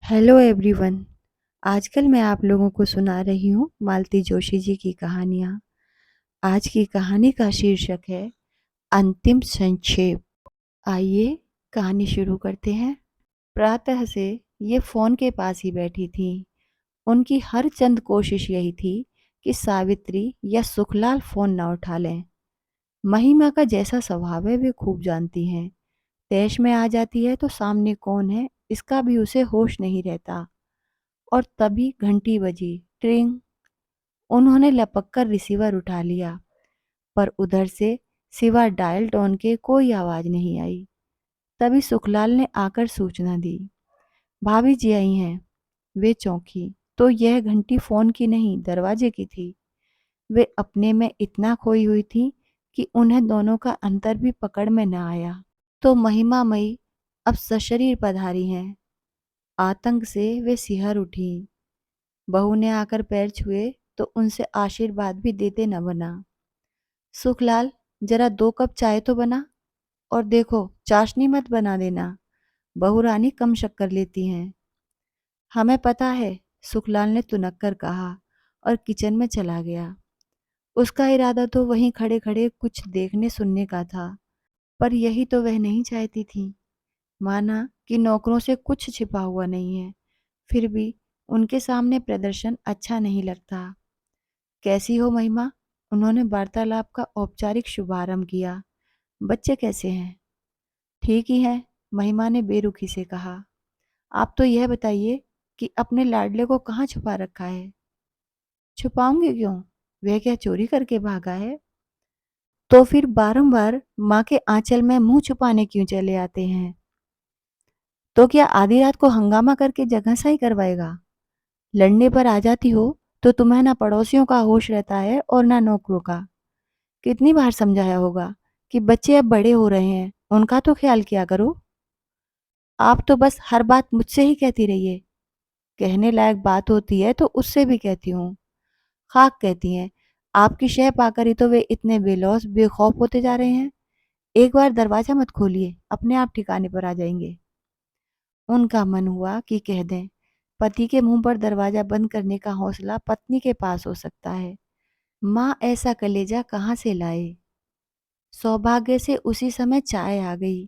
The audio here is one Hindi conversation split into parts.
Hello everyone. आजकल मैं आप लोगों को सुना रही हूँ मालती जोशी जी की कहानियाँ। आज की कहानी का शीर्षक है अंतिम संक्षेप। आइए कहानी शुरू करते हैं। प्रातः से ये फ़ोन के पास ही बैठी थी। उनकी हर चंद कोशिश यही थी कि सावित्री या सुखलाल फ़ोन ना उठा लें। महिमा का जैसा स्वभाव है वे खूब जानती हैं। तैश में आ जाती है तो सामने कौन है इसका भी उसे होश नहीं रहता। और तभी घंटी बजी। ट्रिंग। उन्होंने लपक कर रिसीवर उठा लिया, पर उधर से सिवा डायल टोन के कोई आवाज नहीं आई। तभी सुखलाल ने आकर सूचना दी, भाभी जी आई हैं। वे चौंकी, तो यह घंटी फोन की नहीं दरवाजे की थी। वे अपने में इतना खोई हुई थी कि उन्हें दोनों का अंतर भी पकड़ में न आया। तो महिमा मई अब सशरीर पधारी हैं। आतंक से वे सिहर उठी। बहू ने आकर पैर छुए तो उनसे आशीर्वाद भी देते न बना। सुखलाल, जरा 2 कप चाय तो बना, और देखो चाशनी मत बना देना, बहू रानी कम शक्कर लेती हैं। हमें पता है, सुखलाल ने तुनक कर कहा और किचन में चला गया। उसका इरादा तो वहीं खड़े खड़े कुछ देखने सुनने का था, पर यही तो वह नहीं चाहती थी। माना कि नौकरों से कुछ छिपा हुआ नहीं है, फिर भी उनके सामने प्रदर्शन अच्छा नहीं लगता। कैसी हो महिमा? उन्होंने वार्तालाप का औपचारिक शुभारंभ किया। बच्चे कैसे हैं? ठीक ही हैं, महिमा ने बेरुखी से कहा। आप तो यह बताइए कि अपने लाडले को कहाँ छुपा रखा है? छुपाऊंगी क्यों? वह क्या चोरी करके भागा है? तो फिर बारंबार माँ के आंचल में मुंह छुपाने क्यों चले आते हैं? तो क्या आधी रात को हंगामा करके जगह सही करवाएगा? लड़ने पर आ जाती हो तो तुम्हें ना पड़ोसियों का होश रहता है और ना नौकरों का। कितनी बार समझाया होगा कि बच्चे अब बड़े हो रहे हैं, उनका तो ख्याल किया करो। आप तो बस हर बात मुझसे ही कहती रहिए। कहने लायक बात होती है तो उससे भी कहती हूँ। खाक कहती हैं। आपकी शह पाकर ही तो वे इतने बेलौस बेखौफ होते जा रहे हैं। एक बार दरवाजा मत खोलिए, अपने आप ठिकाने पर आ जाएंगे। उनका मन हुआ कि कह दें, पति के मुंह पर दरवाजा बंद करने का हौसला पत्नी के पास हो सकता है, माँ ऐसा कलेजा कहाँ से लाए। सौभाग्य से उसी समय चाय आ गई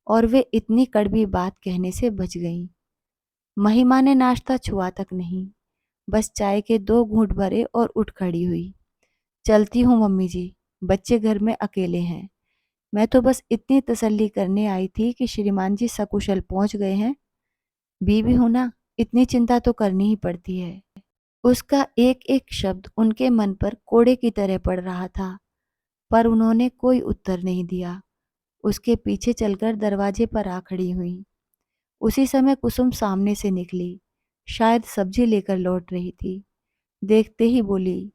और वे इतनी कड़वी बात कहने से बच गईं। महिमा ने नाश्ता छुआ तक नहीं, बस चाय के 2 घूंट भरे और उठ खड़ी हुई। चलती हूँ मम्मी जी, बच्चे घर में अकेले हैं। मैं तो बस इतनी तसल्ली करने आई थी कि श्रीमान जी सकुशल पहुंच गए हैं। बीवी हूं ना, इतनी चिंता तो करनी ही पड़ती है। उसका एक एक शब्द उनके मन पर कोड़े की तरह पड़ रहा था, पर उन्होंने कोई उत्तर नहीं दिया। उसके पीछे चलकर दरवाजे पर आ खड़ी हुई। उसी समय कुसुम सामने से निकली, शायद सब्जी लेकर लौट रही थी। देखते ही बोली,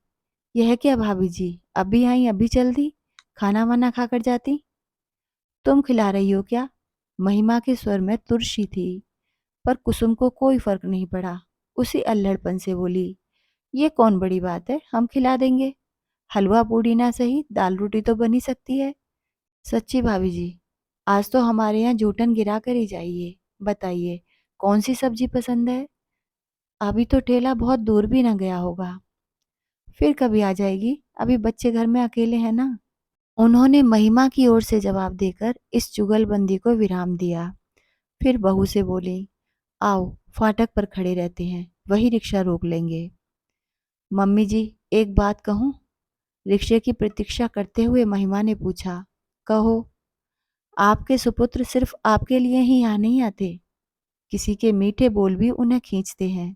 यह क्या भाभी जी, अभी आई अभी चल दी? खाना वाना खाकर जाती। तुम खिला रही हो क्या? महिमा के स्वर में तुरशी थी, पर कुसुम को कोई फर्क नहीं पड़ा। उसी अल्हड़पन से बोली, ये कौन बड़ी बात है, हम खिला देंगे। हलवा पूड़ी ना सही, दाल रोटी तो बनी सकती है। सच्ची भाभी जी, आज तो हमारे यहाँ जूठन गिरा कर ही जाइए। बताइए, कौन सी सब्जी पसंद है? अभी तो ठेला बहुत दूर भी ना गया होगा। फिर कभी आ जाएगी, अभी बच्चे घर में अकेले हैं ना। उन्होंने महिमा की ओर से जवाब देकर इस जुगलबंदी को विराम दिया। फिर बहू से बोली, आओ फाटक पर खड़े रहते हैं, वही रिक्शा रोक लेंगे। मम्मी जी, एक बात कहूँ? रिक्शे की प्रतीक्षा करते हुए महिमा ने पूछा। कहो। आपके सुपुत्र सिर्फ आपके लिए ही यहाँ नहीं आते, किसी के मीठे बोल भी उन्हें खींचते हैं।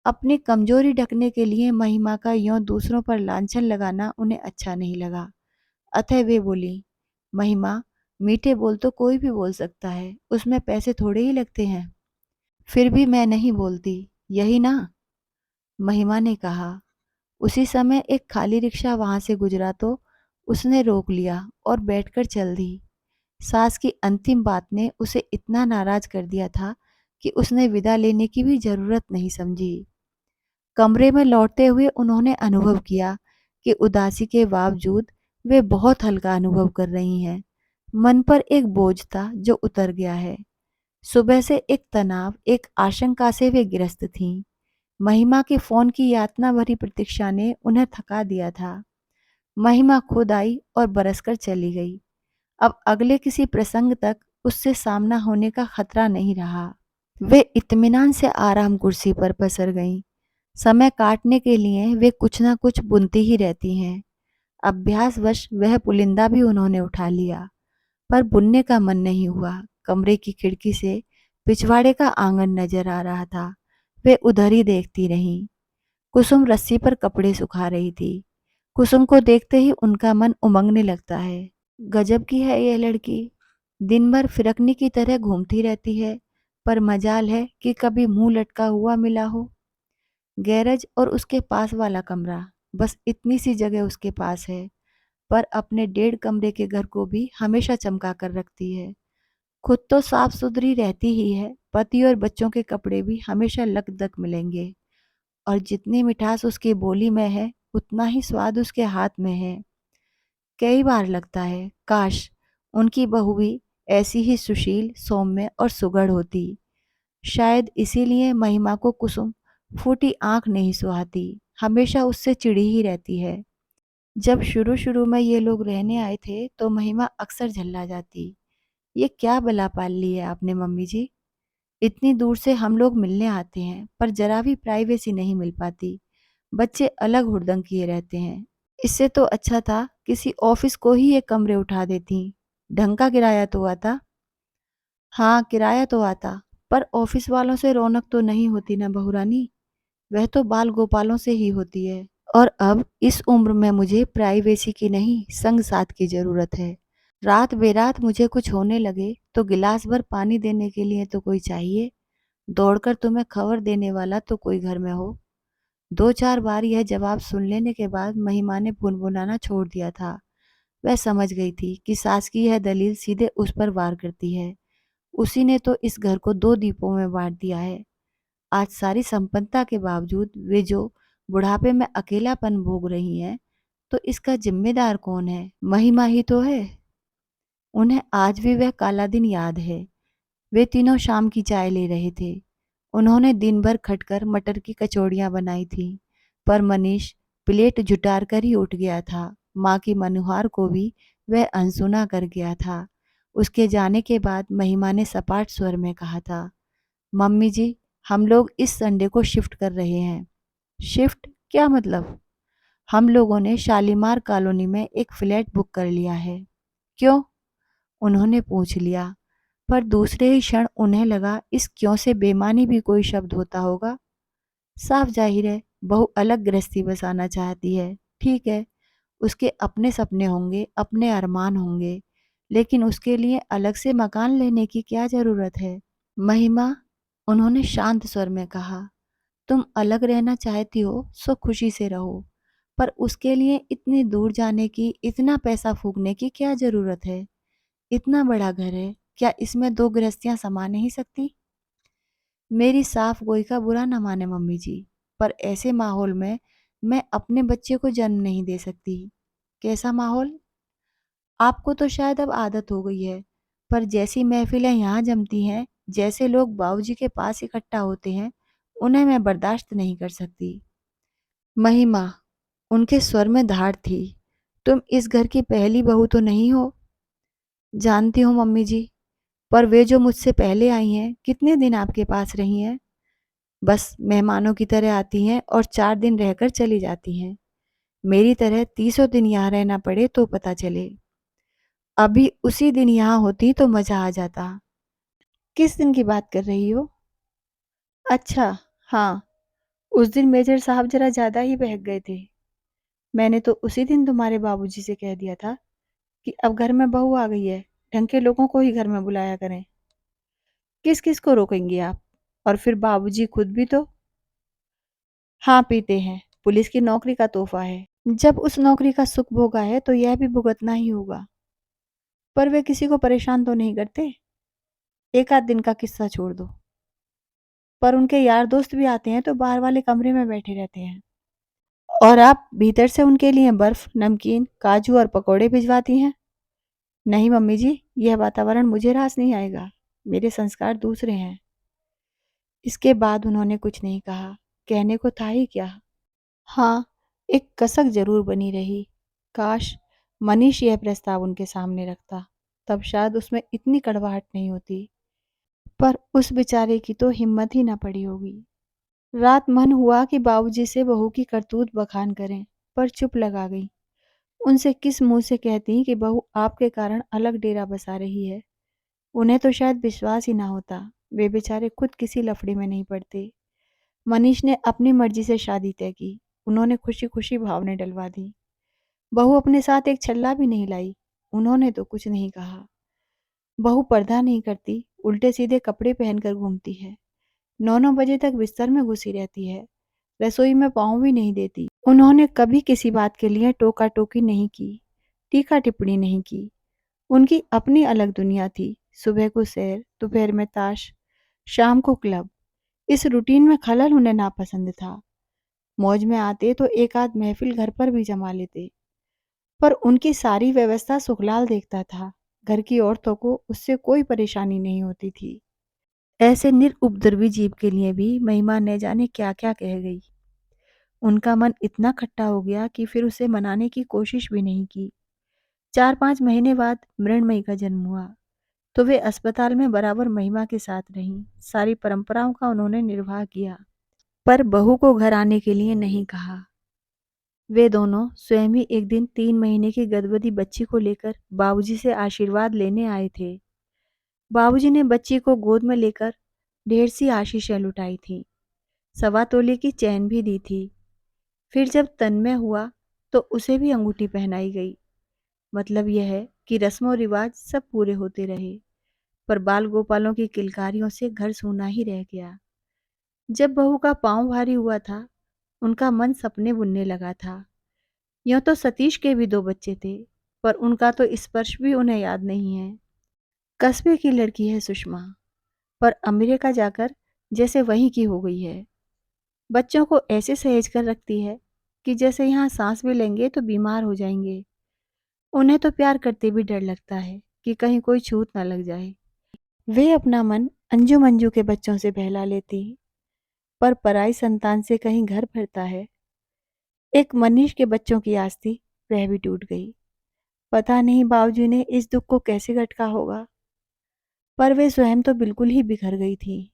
अपनी कमजोरी ढकने के लिए महिमा का यों दूसरों पर लांछन लगाना उन्हें अच्छा नहीं लगा। अतः वे बोली, महिमा, मीठे बोल तो कोई भी बोल सकता है, उसमें पैसे थोड़े ही लगते हैं। फिर भी मैं नहीं बोलती, यही ना? महिमा ने कहा। उसी समय एक खाली रिक्शा वहां से गुजरा तो उसने रोक लिया और बैठकर चल दी। सास की अंतिम बात ने उसे इतना नाराज कर दिया था कि उसने विदा लेने की भी जरूरत नहीं समझी। कमरे में लौटते हुए उन्होंने अनुभव किया कि उदासी के बावजूद वे बहुत हल्का अनुभव कर रही हैं। मन पर एक बोझ था जो उतर गया है। सुबह से एक तनाव, एक आशंका से वे ग्रस्त थीं। महिमा के फ़ोन की यातना भरी प्रतीक्षा ने उन्हें थका दिया था। महिमा खुद आई और बरसकर चली गई। अब अगले किसी प्रसंग तक उससे सामना होने का खतरा नहीं रहा। वे इत्मीनान से आराम कुर्सी पर पसर गईं। समय काटने के लिए वे कुछ न कुछ बुनती ही रहती हैं। अभ्यासवश वह पुलिंदा भी उन्होंने उठा लिया, पर बुनने का मन नहीं हुआ। कमरे की खिड़की से पिछवाड़े का आंगन नजर आ रहा था। वे उधर ही देखती रहीं। कुसुम रस्सी पर कपड़े सुखा रही थी। कुसुम को देखते ही उनका मन उमंगने लगता है। गजब की है यह लड़की, दिन भर फिरकनी की तरह घूमती रहती है, पर मजाल है कि कभी मुंह लटका हुआ मिला हो। गैरेज और उसके पास वाला कमरा, बस इतनी सी जगह उसके पास है, पर अपने 1.5 कमरे के घर को भी हमेशा चमका कर रखती है। खुद तो साफ सुथरी रहती ही है, पति और बच्चों के कपड़े भी हमेशा लकदक मिलेंगे। और जितनी मिठास उसकी बोली में है, उतना ही स्वाद उसके हाथ में है। कई बार लगता है काश उनकी बहू भी ऐसी ही सुशील, सौम्य और सुघड़ होती। शायद इसीलिए महिमा को कुसुम फूटी आंख नहीं सुहाती, हमेशा उससे चिढ़ी ही रहती है। जब शुरू शुरू में ये लोग रहने आए थे तो महिमा अक्सर झल्ला जाती। ये क्या बला पाल ली है आपने मम्मी जी? इतनी दूर से हम लोग मिलने आते हैं, पर जरा भी प्राइवेसी नहीं मिल पाती। बच्चे अलग हुड़दंग किए रहते हैं। इससे तो अच्छा था किसी ऑफिस को ही एक कमरे उठा देती। ढंग का किराया तो आता। हाँ, किराया तो आता, पर ऑफिस वालों से रौनक तो नहीं होती ना बहुरानी। वह तो बाल गोपालों से ही होती है। और अब इस उम्र में मुझे प्राइवेसी की नहीं, संग साथ की जरूरत है। रात बेरात मुझे कुछ होने लगे तो गिलास भर पानी देने के लिए तो कोई चाहिए। दौड़कर तुम्हें खबर देने वाला तो कोई घर में हो। 2-4 बार यह जवाब सुन लेने के बाद महिमा ने भुनभुनाना छोड़ दिया था। वह समझ गई थी कि सास की यह दलील सीधे उस पर वार करती है। उसी ने तो इस घर को 2 दीपों में बांट दिया है। आज सारी संपन्नता के बावजूद वे जो बुढ़ापे में अकेलापन भोग रही हैं, तो इसका जिम्मेदार कौन है? महिमा ही तो है। उन्हें आज भी वह काला दिन याद है। वे तीनों शाम की चाय ले रहे थे। उन्होंने दिन भर खटकर मटर की कचौड़ियाँ बनाई थीं, पर मनीष प्लेट जुटार कर ही उठ गया था। माँ की मनुहार को भी वह अनसुना कर गया था। उसके जाने के बाद महिमा ने सपाट स्वर में कहा था, मम्मी जी, हम लोग इस संडे को शिफ्ट कर रहे हैं। शिफ्ट? क्या मतलब? हम लोगों ने शालीमार कॉलोनी में एक फ्लैट बुक कर लिया है। क्यों? उन्होंने पूछ लिया, पर दूसरे ही क्षण उन्हें लगा इस क्यों से बेमानी भी कोई शब्द होता होगा। साफ जाहिर है बहू अलग गृहस्थी बसाना चाहती है। ठीक है, उसके अपने सपने होंगे, अपने अरमान होंगे, लेकिन उसके लिए अलग से मकान लेने की क्या जरूरत है? महिमा, उन्होंने शांत स्वर में कहा, तुम अलग रहना चाहती हो सो खुशी से रहो, पर उसके लिए इतनी दूर जाने की, इतना पैसा फूकने की क्या जरूरत है? इतना बड़ा घर है, क्या इसमें 2 गृहस्थियां समा नहीं सकती? मेरी साफ गोई का बुरा न माने मम्मी जी, पर ऐसे माहौल में मैं अपने बच्चे को जन्म नहीं दे सकती। कैसा माहौल? आपको तो शायद अब आदत हो गई है, पर जैसी महफिलें यहाँ जमती हैं, जैसे लोग बाबूजी के पास इकट्ठा होते हैं, उन्हें मैं बर्दाश्त नहीं कर सकती। महिमा, उनके स्वर में धार थी, तुम इस घर की पहली बहू तो नहीं हो? जानती हूँ मम्मी जी, पर वे जो मुझसे पहले आई हैं, कितने दिन आपके पास रही हैं? बस मेहमानों की तरह आती हैं और 4 दिन रहकर चली जाती हैं। मेरी तरह 30 दिन यहाँ रहना पड़े तो पता चले। अभी उसी दिन यहाँ होती तो मजा आ जाता। किस दिन की बात कर रही हो? अच्छा, हाँ, उस दिन मेजर साहब जरा ज्यादा ही बहक गए थे। मैंने तो उसी दिन तुम्हारे बाबूजी से कह दिया था कि अब घर में बहू आ गई है, ढंग के लोगों को ही घर में बुलाया करें। किस किस को रोकेंगी आप? और फिर बाबूजी खुद भी तो। हाँ, पीते हैं, पुलिस की नौकरी का तोहफा है। जब उस नौकरी का सुख भोगा है तो यह भी भुगतना ही होगा। पर वे किसी को परेशान तो नहीं करते? एक आध दिन का किस्सा छोड़ दो। पर उनके यार दोस्त भी आते हैं तो बाहर वाले कमरे में बैठे रहते हैं। और आप भीतर से उनके लिए बर्फ, नमकीन, काजू और पकौड़े भिजवाती हैं। नहीं मम्मी जी, यह वातावरण मुझे रास नहीं आएगा। मेरे संस्कार दूसरे हैं। इसके बाद उन्होंने कुछ नहीं कहा। कहने को था ही क्या। हाँ, एक कसक जरूर बनी रही। काश मनीष यह प्रस्ताव उनके सामने रखता, तब शायद उसमें इतनी कड़वाहट नहीं होती। पर उस बेचारे की तो हिम्मत ही ना पड़ी होगी। रात मन हुआ कि बाबूजी से बहू की करतूत बखान करें, पर चुप लगा गई। उनसे किस मुंह से कहती कि बहू आपके कारण अलग डेरा बसा रही है। उन्हें तो शायद विश्वास ही ना होता। वे बेचारे खुद किसी लफड़े में नहीं पड़ते। मनीष ने अपनी मर्जी से शादी तय की। उन्होंने खुशी खुशी भावने डलवा दी। बहू अपने साथ एक छल्ला भी नहीं लाई। उन्होंने तो कुछ नहीं कहा। बहू पर्दा नहीं करती, उल्टे सीधे कपड़े पहनकर घूमती है। 9-9 बजे तक बिस्तर में घुसी रहती है। रसोई में पाँव भी नहीं देती। उन्होंने कभी किसी बात के लिए टोका टोकी नहीं की, टीका टिप्पणी नहीं की। उनकी अपनी अलग दुनिया थी। सुबह को सैर, दोपहर में ताश, शाम को क्लब। इस रूटीन में खलल उन्हें नापसंद था। मौज में आते तो एक आध महफिल घर पर भी जमा लेते, पर उनकी सारी व्यवस्था सुखलाल देखता था। घर की औरतों को उससे कोई परेशानी नहीं होती थी। ऐसे निरुपद्रवी जीव के लिए भी महिमा न जाने क्या क्या कह गई। उनका मन इतना खट्टा हो गया कि फिर उसे मनाने की कोशिश भी नहीं की। 4-5 महीने बाद मृणमयी का जन्म हुआ तो वे अस्पताल में बराबर महिमा के साथ रहीं। सारी परंपराओं का उन्होंने निर्वाह किया, पर बहू को घर आने के लिए नहीं कहा। वे दोनों स्वयं ही एक दिन 3 महीने की गर्भवती बच्ची को लेकर बाबूजी से आशीर्वाद लेने आए थे। बाबूजी ने बच्ची को गोद में लेकर ढेर सी आशीषें लुटाई थी। 1.25 तोले की चैन भी दी थी। फिर जब तन्मय हुआ तो उसे भी अंगूठी पहनाई गई। मतलब यह है कि रस्मों रिवाज सब पूरे होते रहे, पर बाल गोपालों की किलकारियों से घर सूना ही रह गया। जब बहू का पांव भारी हुआ था, उनका मन सपने बुनने लगा था। यूं तो सतीश के भी 2 बच्चे थे, पर उनका तो स्पर्श भी उन्हें याद नहीं है। कस्बे की लड़की है सुषमा, पर अमेरिका जाकर जैसे वहीं की हो गई है। बच्चों को ऐसे सहेज कर रखती है कि जैसे यहाँ सांस भी लेंगे तो बीमार हो जाएंगे। उन्हें तो प्यार करते भी डर लगता है कि कहीं कोई छूत न लग जाए। वे अपना मन अंजू मंजू के बच्चों से बहला लेती, पर पराई संतान से कहीं घर भरता है। एक मनीष के बच्चों की आस थी, वह भी टूट गई। पता नहीं बाबूजी ने इस दुख को कैसे घटका होगा, पर वे स्वयं तो बिल्कुल ही बिखर गई थी।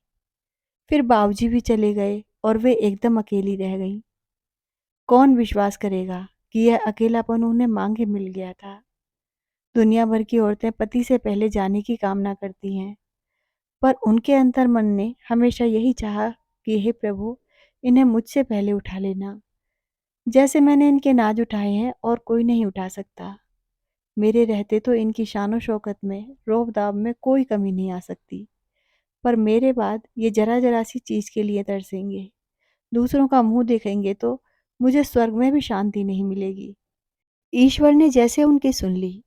फिर बाबूजी भी चले गए और वे एकदम अकेली रह गई। कौन विश्वास करेगा कि यह अकेलापन उन्हें मांगे मिल गया था। दुनिया भर की औरतें पति से पहले जाने की कामना करती हैं, पर उनके अंतर मन ने हमेशा यही चाहा कि हे प्रभु, इन्हें मुझसे पहले उठा लेना, जैसे मैंने इनके नाज उठाए हैं और कोई नहीं उठा सकता। मेरे रहते तो इनकी शानो शौकत में, रोब दाब में कोई कमी नहीं आ सकती, पर मेरे बाद ये जरा जरा सी चीज के लिए तरसेंगे। दूसरों का मुंह देखेंगे तो मुझे स्वर्ग में भी शांति नहीं मिलेगी। ईश्वर ने जैसे उनकी सुन ली।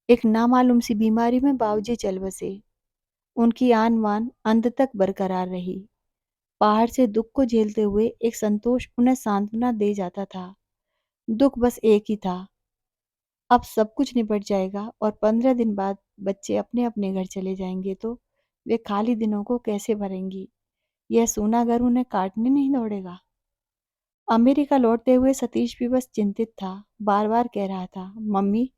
एक नामालूम सी बीमारी में बाबूजी चल बसे। उनकी आन बान अंत तक बरकरार रही। पहाड़ से दुख को झेलते हुए एक संतोष उन्हें सांत्वना दे जाता था। दुख बस एक ही था, अब सब कुछ निपट जाएगा और 15 दिन बाद बच्चे अपने अपने घर चले जाएंगे तो वे खाली दिनों को कैसे भरेंगी। यह सूना घर उन्हें काटने नहीं दौड़ेगा। अमेरिका लौटते हुए सतीश भी बस चिंतित था। बार बार कह रहा था, मम्मी,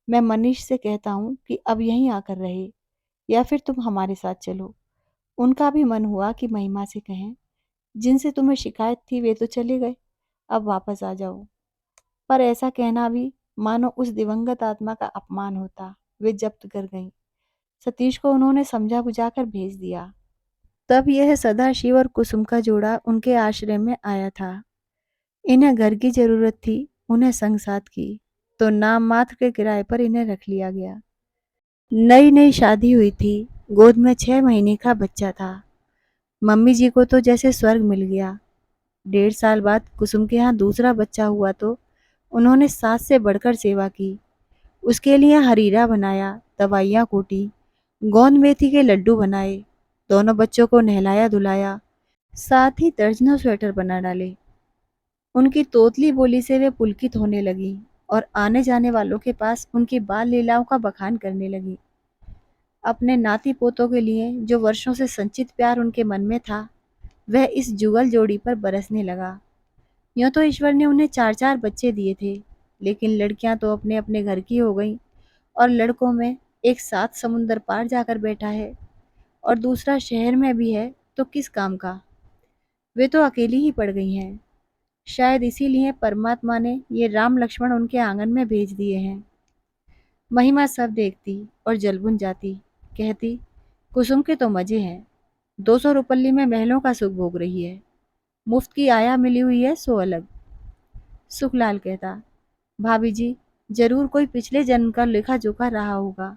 मैं मनीष से कहता हूँ कि अब यहीं आकर रहे या फिर तुम हमारे साथ चलो। उनका भी मन हुआ कि महिमा से कहें, जिनसे तुम्हें शिकायत थी वे तो चले गए, अब वापस आ जाओ। पर ऐसा कहना भी मानो उस दिवंगत आत्मा का अपमान होता। वे जब्त कर गईं। सतीश को उन्होंने समझा बुझाकर भेज दिया। तब यह सदाशिव और कुसुम का जोड़ा उनके आश्रय में आया था। इन्हें घर की जरूरत थी, उन्हें संग साथ की, तो नाम मात्र के किराए पर इन्हें रख लिया गया। नई नई शादी हुई थी, गोद में 6 महीने का बच्चा था। मम्मी जी को तो जैसे स्वर्ग मिल गया। 1.5 साल बाद कुसुम के यहाँ दूसरा बच्चा हुआ तो उन्होंने सास से बढ़कर सेवा की। उसके लिए हरीरा बनाया, दवाइयाँ कूटी, गोंद मेथी के लड्डू बनाए, दोनों बच्चों को नहलाया धुलाया, साथ ही दर्जनों स्वेटर बना डाले। उनकी तोतली बोली से वे पुलकित होने लगी और आने जाने वालों के पास उनकी बाल लीलाओं का बखान करने लगी। अपने नाती पोतों के लिए जो वर्षों से संचित प्यार उनके मन में था, वह इस जुगल जोड़ी पर बरसने लगा। यूँ तो ईश्वर ने उन्हें 4-4 बच्चे दिए थे, लेकिन लड़कियां तो अपने-अपने घर की हो गईं और लड़कों में एक 7 समुंदर पार जाकर बैठा है और दूसरा शहर में भी है, तो किस काम का? वे तो अकेली ही पड़ गई हैं। शायद इसीलिए परमात्मा ने ये राम लक्ष्मण उनके आंगन में भेज दिए हैं। महिमा सब देखती और जल जाती, कहती, कुसुम के तो मजे हैं, 200 रुपल्ली में महलों का सुख भोग रही है, मुफ्त की आया मिली हुई है सो अलग। सुखलाल कहता, भाभी जी, जरूर कोई पिछले जन्म का लेखा जोखा रहा होगा,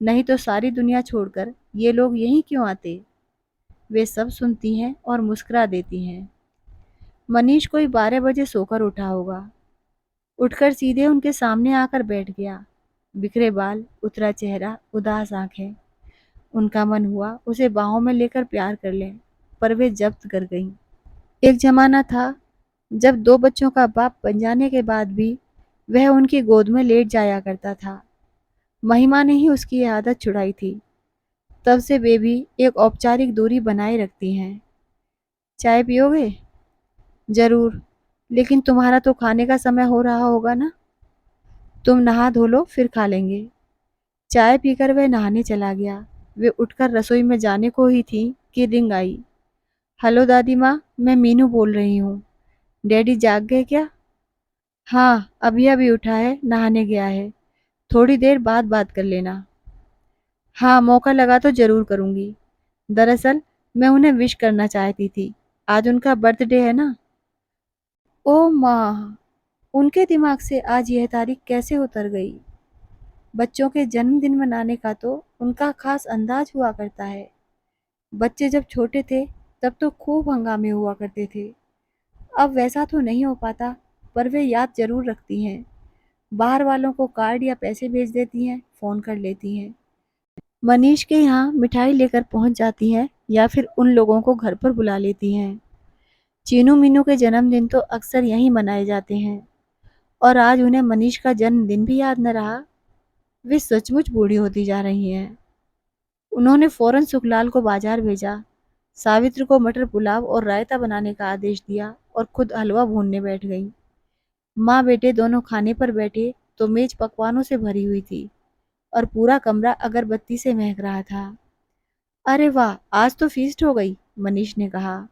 नहीं तो सारी दुनिया छोड़कर ये लोग यहीं क्यों आते। वे सब सुनती हैं और मुस्कुरा देती हैं। मनीष कोई 12 बजे सोकर उठा होगा, उठकर सीधे उनके सामने आकर बैठ गया। बिखरे बाल, उतरा चेहरा, उदास आंखें। उनका मन हुआ उसे बाहों में लेकर प्यार कर लें, पर वे जब्त कर गईं। एक जमाना था जब 2 बच्चों का बाप बन जाने के बाद भी वह उनकी गोद में लेट जाया करता था। महिमा ने ही उसकी ये आदत छुड़ाई थी। तब से वे भी एक औपचारिक दूरी बनाए रखती हैं। चाय पियोगे? जरूर, लेकिन तुम्हारा तो खाने का समय हो रहा होगा ना। तुम नहा धो लो फिर खा लेंगे। चाय पीकर वह नहाने चला गया। वे उठकर रसोई में जाने को ही थी कि रिंग आई। हेलो दादी माँ, मैं मीनू बोल रही हूँ। डैडी जाग गए क्या? हाँ, अभी अभी उठा है, नहाने गया है। थोड़ी देर बाद बात कर लेना। हाँ, मौका लगा तो जरूर करूँगी। दरअसल मैं उन्हें विश करना चाहती थी। आज उनका बर्थडे है ना। ओह माँ, उनके दिमाग से आज यह तारीख कैसे उतर गई। बच्चों के जन्मदिन मनाने का तो उनका खास अंदाज हुआ करता है। बच्चे जब छोटे थे तब तो खूब हंगामे हुआ करते थे। अब वैसा तो नहीं हो पाता, पर वे याद जरूर रखती हैं। बाहर वालों को कार्ड या पैसे भेज देती हैं, फ़ोन कर लेती हैं। मनीष के यहाँ मिठाई लेकर पहुंच जाती हैं या फिर उन लोगों को घर पर बुला लेती हैं। चीनू मीनू के जन्मदिन तो अक्सर यहीं मनाए जाते हैं और आज उन्हें मनीष का जन्मदिन भी याद न रहा। वे सचमुच बूढ़ी होती जा रही हैं। उन्होंने फौरन सुखलाल को बाजार भेजा, सावित्र को मटर पुलाव और रायता बनाने का आदेश दिया और खुद हलवा भूनने बैठ गई। माँ बेटे दोनों खाने पर बैठे तो मेज पकवानों से भरी हुई थी और पूरा कमरा अगरबत्ती से महक रहा था। अरे वाह, आज तो फीस्ट हो गई, मनीष ने कहा।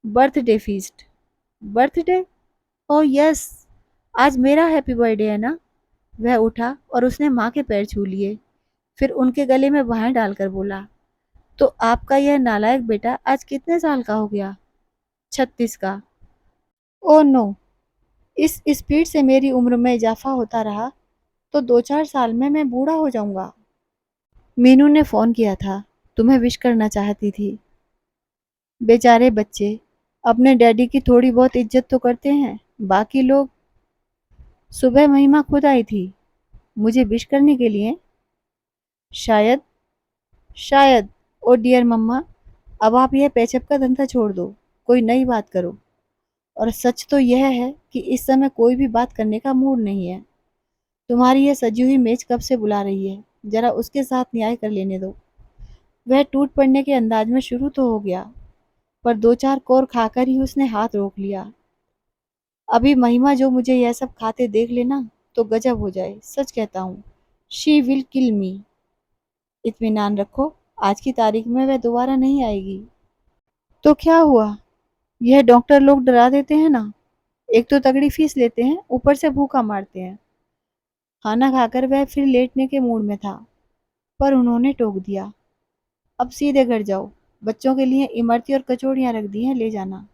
Birthday feast? Birthday? Oh yes, आज मेरा हैप्पी बर्थडे है ना। वह उठा और उसने माँ के पैर छू लिए, फिर उनके गले में बाहें डालकर बोला, तो आपका यह नालायक बेटा आज कितने साल का हो गया? 36 का। ओह नो, इस स्पीड से मेरी उम्र में इजाफा होता रहा तो 2-4 साल में मैं बूढ़ा हो जाऊंगा। मीनू ने फोन किया था, तुम्हें विश करना चाहती थी। बेचारे बच्चे, अपने डैडी की थोड़ी बहुत इज्जत तो करते हैं, बाकी लोग। सुबह महिमा खुद आई थी, मुझे विश करने के लिए। शायद, शायद। ओ डियर मम्मा, अब आप यह पैचअप का धंधा छोड़ दो, कोई नई बात करो। और सच तो यह है कि इस समय कोई भी बात करने का मूड नहीं है। तुम्हारी यह सजी हुई मेज कब से बुला रही है, जरा उसके साथ न्याय कर लेने दो। वह टूट पड़ने के अंदाज में शुरू तो हो गया, पर 2-4 कोर खाकर ही उसने हाथ रोक लिया। अभी महिमा जो मुझे यह सब खाते देख लेना तो गजब हो जाए, सच कहता हूँ। शी विल किल मी। इत्मीनान रखो, आज की तारीख में वह दोबारा नहीं आएगी। तो क्या हुआ, यह डॉक्टर लोग डरा देते हैं ना। एक तो तगड़ी फीस लेते हैं, ऊपर से भूखा मारते हैं। खाना खाकर वह फिर लेटने के मूड में था, पर उन्होंने टोक दिया, अब सीधे घर जाओ, बच्चों के लिए इमरती और कचौड़ियाँ रख दी हैं, ले जाना।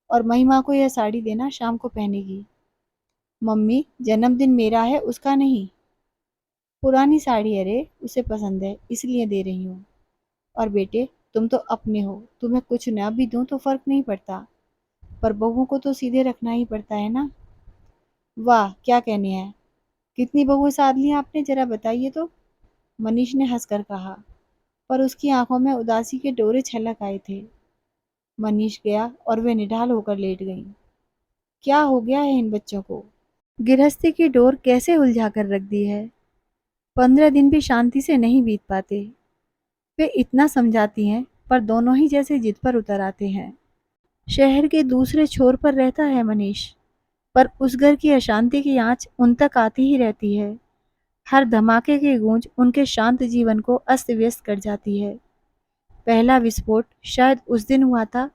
और महिमा को यह साड़ी देना, शाम को पहनेगी। मम्मी, जन्मदिन मेरा है, उसका नहीं। पुरानी साड़ी है रे, उसे पसंद है इसलिए दे रही हूँ। और बेटे, तुम तो अपने हो, तुम्हें कुछ ना भी दूं तो फर्क नहीं पड़ता, पर बहू को तो सीधे रखना ही पड़ता है ना। वाह, क्या कहने हैं। कितनी बहू साध ली आपने, जरा बताइए तो। मनीष ने हंसकर कहा, पर उसकी आंखों में उदासी के डोरे छलक आए थे। मनीष गया और वे निढाल होकर लेट गईं। क्या हो गया है इन बच्चों को, गृहस्थी की डोर कैसे उलझा कर रख दी है। 15 दिन भी शांति से नहीं बीत पाते। वे इतना समझाती हैं, पर दोनों ही जैसे जिद पर उतर आते हैं। शहर के दूसरे छोर पर रहता है मनीष, पर उस घर की अशांति की आंच उन तक आती ही रहती है। हर धमाके की गूंज उनके शांत जीवन को अस्त व्यस्त कर जाती है। पहला विस्फोट शायद उस दिन हुआ था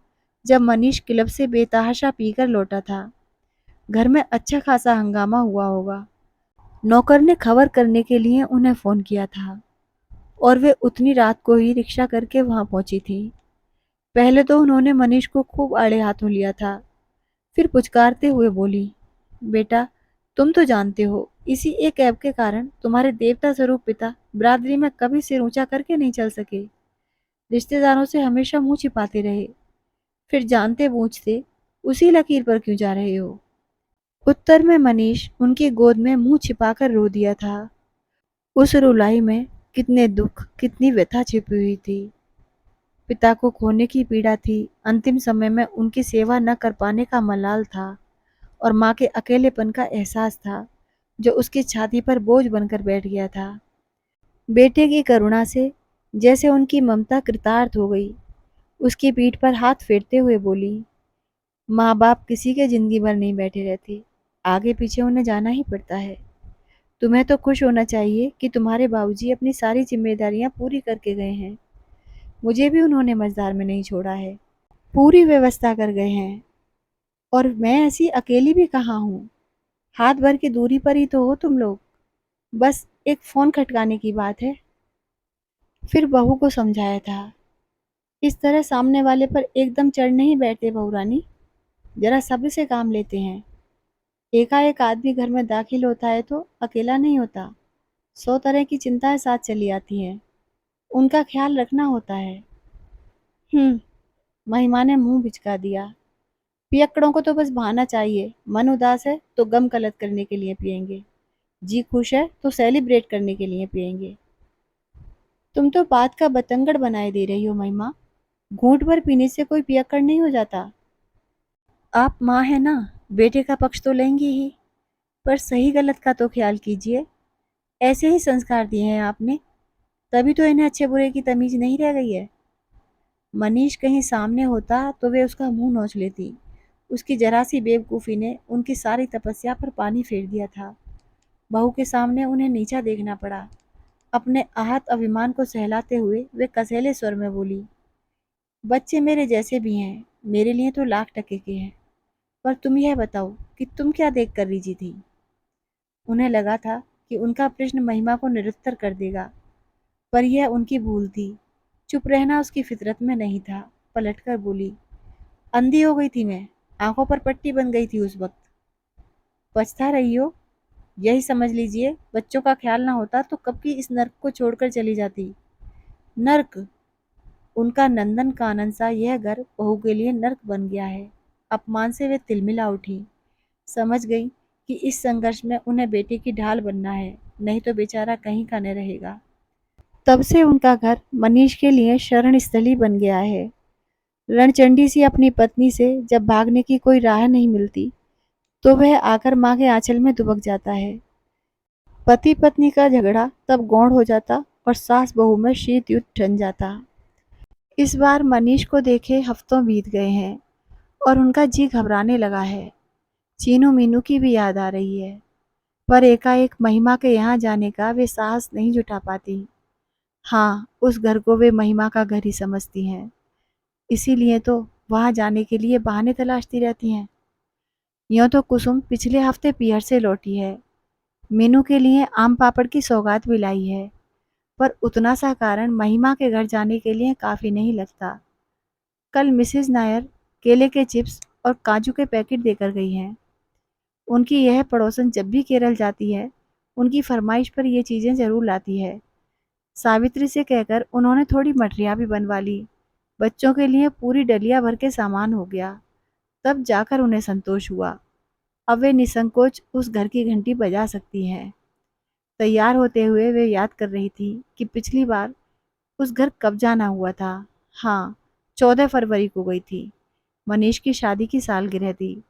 जब मनीष क्लब से बेतहाशा पीकर लौटा था। घर में अच्छा खासा हंगामा हुआ होगा। नौकर ने खबर करने के लिए उन्हें फोन किया था और वे उतनी रात को ही रिक्शा करके वहां पहुंची थी। पहले तो उन्होंने मनीष को खूब आड़े हाथों लिया था, फिर पुचकारते हुए बोली, बेटा, तुम तो जानते हो, इसी एक ऐप के कारण तुम्हारे देवता स्वरूप पिता बिरादरी में कभी सिर ऊंचा करके नहीं चल सके। रिश्तेदारों से हमेशा मुंह छिपाते रहे, फिर जानते बूझते उसी लकीर पर क्यों जा रहे हो। उत्तर में मनीष उनकी गोद में मुंह छिपाकर रो दिया था। उस रुलाई में कितने दुख, कितनी व्यथा छिपी हुई थी। पिता को खोने की पीड़ा थी, अंतिम समय में उनकी सेवा न कर पाने का मलाल था, और माँ के अकेलेपन का एहसास था जो उसकी छाती पर बोझ बनकर बैठ गया था। बेटे की करुणा से जैसे उनकी ममता कृतार्थ हो गई। उसकी पीठ पर हाथ फेरते हुए बोली, माँ बाप किसी के जिंदगी भर नहीं बैठे रहते, आगे पीछे उन्हें जाना ही पड़ता है। तुम्हें तो खुश होना चाहिए कि तुम्हारे बाबूजी अपनी सारी जिम्मेदारियां पूरी करके गए हैं। मुझे भी उन्होंने मझधार में नहीं छोड़ा है, पूरी व्यवस्था कर गए हैं। और मैं ऐसी अकेली भी कहाँ हूँ। हाथ भर की दूरी पर ही तो हो तुम लोग, बस एक फोन खटकाने की बात है। फिर बहू को समझाया था, इस तरह सामने वाले पर एकदम चढ़ नहीं बैठते बहू रानी, जरा सब्र से काम लेते हैं। एकाएक आदमी घर में दाखिल होता है तो अकेला नहीं होता, 100 तरह की चिंताएं साथ चली आती हैं, उनका ख्याल रखना होता है। महिमा ने मुंह बिचका दिया। पियक्कड़ों को तो बस बहाना चाहिए, मन उदास है तो गम कलत करने के लिए पिएंगे, जी खुश है तो सेलिब्रेट करने के लिए पिएंगे। तुम तो बात का बतंगड़ बनाए दे रही हो महिमा, घूंट भर पीने से कोई पियक्कड़ नहीं हो जाता। आप माँ है ना, बेटे का पक्ष तो लेंगी ही, पर सही गलत का तो ख्याल कीजिए। ऐसे ही संस्कार दिए हैं आपने, तभी तो इन्हें अच्छे बुरे की तमीज नहीं रह गई है। मनीष कहीं सामने होता तो वे उसका मुंह नोच लेती। उसकी जरा सी बेवकूफ़ी ने उनकी सारी तपस्या पर पानी फेर दिया था। बहू के सामने उन्हें नीचा देखना पड़ा। अपने आहत अभिमान को सहलाते हुए वे कसैले स्वर में बोली, बच्चे मेरे जैसे भी हैं, मेरे लिए तो लाख टके के हैं, पर तुम यह बताओ कि तुम क्या देख कर रीझी थी। उन्हें लगा था कि उनका प्रश्न महिमा को निरुत्तर कर देगा, पर यह उनकी भूल थी। चुप रहना उसकी फितरत में नहीं था। पलटकर बोली, अंधी हो गई थी मैं, आंखों पर पट्टी बन गई थी उस वक्त। पछता रही हो, यही समझ लीजिए, बच्चों का ख्याल ना होता तो कब की इस नर्क को छोड़कर चली जाती। नर्क? उनका नंदन कानन सा यह घर बहू के लिए नर्क बन गया है। अपमान से वे तिलमिला उठी। समझ गई कि इस संघर्ष में उन्हें बेटे की ढाल बनना है, नहीं तो बेचारा कहीं का न रहेगा। तब से उनका घर मनीष के लिए शरण स्थली बन गया है। रणचंडी सी अपनी पत्नी से जब भागने की कोई राह नहीं मिलती तो वह आकर माँ के आंचल में दुबक जाता है। पति पत्नी का झगड़ा तब गौण हो जाता और सास बहू में शीत युद्ध ठन जाता। इस बार मनीष को देखे हफ्तों बीत गए हैं और उनका जी घबराने लगा है। चीनू मीनू की भी याद आ रही है, पर एकाएक महिमा के यहाँ जाने का वे साहस नहीं जुटा पाती। हाँ, उस घर को वे महिमा का घर ही समझती हैं, इसीलिए तो वहाँ जाने के लिए बहाने तलाशती रहती हैं। यूँ तो कुसुम पिछले हफ्ते पियर से लौटी है, मीनू के लिए आम पापड़ की सौगात भी लाई है, पर उतना सा कारण महिमा के घर जाने के लिए काफ़ी नहीं लगता। कल मिसेज नायर केले के चिप्स और काजू के पैकेट देकर गई हैं। उनकी यह पड़ोसन जब भी केरल जाती है, उनकी फरमाइश पर ये चीज़ें ज़रूर लाती है। सावित्री से कहकर उन्होंने थोड़ी मठरियाँ भी बनवा ली। बच्चों के लिए पूरी डलिया भर के सामान हो गया, तब जाकर उन्हें संतोष हुआ। अब वे निसंकोच उस घर की घंटी बजा सकती हैं। तैयार होते हुए वे याद कर रही थी कि पिछली बार उस घर कब जाना हुआ था। हाँ, 14 फरवरी को गई थी। मनीष की शादी की सालगिरह थी।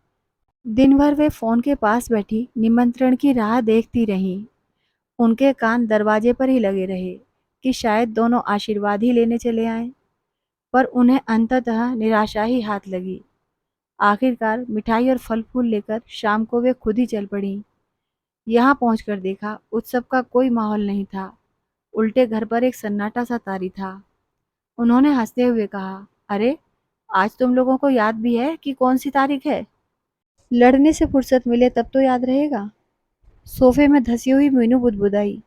दिन भर वे फ़ोन के पास बैठी निमंत्रण की राह देखती रहीं। उनके कान दरवाजे पर ही लगे रहे कि शायद दोनों आशीर्वाद ही लेने चले आएं, पर उन्हें अंततः निराशा ही हाथ लगी। आखिरकार मिठाई और फल फूल लेकर शाम को वे खुद ही चल पड़ी। यहाँ पहुंचकर देखा उत्सव का कोई माहौल नहीं था, उल्टे घर पर एक सन्नाटा सा तारी था। उन्होंने हंसते हुए कहा, अरे आज तुम लोगों को याद भी है कि कौन सी तारीख है? लड़ने से फुर्सत मिले तब तो याद रहेगा। सोफे में धसी हुई मीनू बुदबुदाई।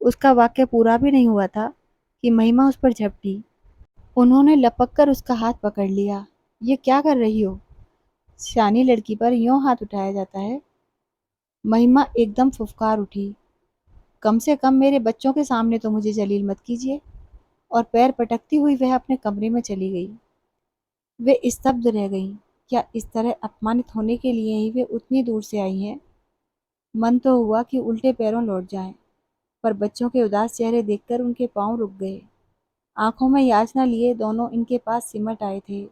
उसका वाक्य पूरा भी नहीं हुआ था कि महिमा उस पर झपटी। उन्होंने लपक कर उसका हाथ पकड़ लिया। ये क्या कर रही हो? सियानी लड़की पर यूं हाथ उठाया जाता है? महिमा एकदम फुफकार उठी। कम से कम मेरे बच्चों के सामने तो मुझे जलील मत कीजिए। और पैर पटकती हुई वह अपने कमरे में चली गई। वे स्तब्ध रह गईं। क्या इस तरह अपमानित होने के लिए ही वे उतनी दूर से आई हैं? मन तो हुआ कि उल्टे पैरों लौट जाएं, पर बच्चों के उदास चेहरे देखकर उनके पांव रुक गए। आंखों में याचना लिए दोनों इनके पास सिमट आए थे,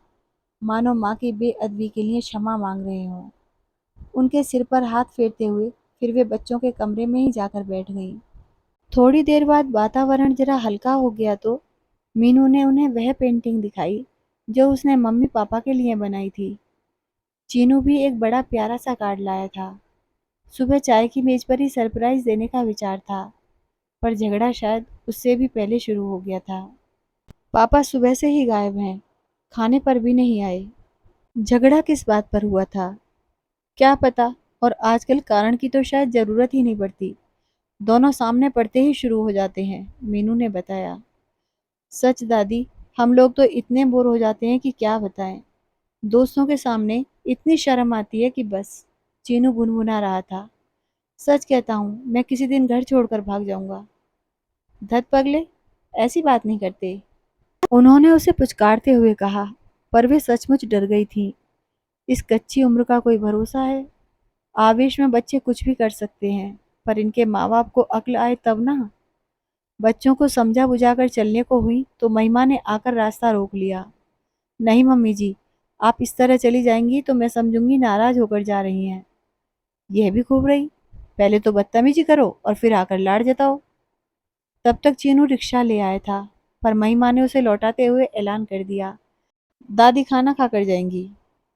मानो माँ की बेअदबी के लिए क्षमा मांग रहे हों। उनके सिर पर हाथ फेरते हुए फिर वे बच्चों के कमरे में ही जाकर बैठ गईं। थोड़ी देर बाद वातावरण जरा हल्का हो गया तो मीनू ने उन्हें वह पेंटिंग दिखाई जो उसने मम्मी पापा के लिए बनाई थी। चीनू भी एक बड़ा प्यारा सा कार्ड लाया था। सुबह चाय की मेज पर ही सरप्राइज देने का विचार था, पर झगड़ा शायद उससे भी पहले शुरू हो गया था। पापा सुबह से ही गायब हैं, खाने पर भी नहीं आए। झगड़ा किस बात पर हुआ था क्या पता, और आजकल कारण की तो शायद जरूरत ही नहीं पड़ती, दोनों सामने पड़ते ही शुरू हो जाते हैं, मीनू ने बताया। सच दादी, हम लोग तो इतने बोर हो जाते हैं कि क्या बताएं। दोस्तों के सामने इतनी शर्म आती है कि बस। चीनू गुनगुना रहा था। सच कहता हूँ, मैं किसी दिन घर छोड़कर भाग जाऊंगा। धत पगले, ऐसी बात नहीं करते, उन्होंने उसे पुचकारते हुए कहा। पर वे सचमुच डर गई थी। इस कच्ची उम्र का कोई भरोसा है? आवेश में बच्चे कुछ भी कर सकते हैं, पर इनके माँ बाप को अक्ल आए तब ना। बच्चों को समझा बुझाकर चलने को हुई तो महिमा ने आकर रास्ता रोक लिया। नहीं मम्मी जी, आप इस तरह चली जाएंगी तो मैं समझूंगी नाराज होकर जा रही हैं। यह भी खूब रही, पहले तो बदतमीजी करो और फिर आकर लाड़ जताओ। तब तक चीनू रिक्शा ले आया था, पर महिमा ने उसे लौटाते हुए ऐलान कर दिया, दादी खाना खाकर जाएंगी।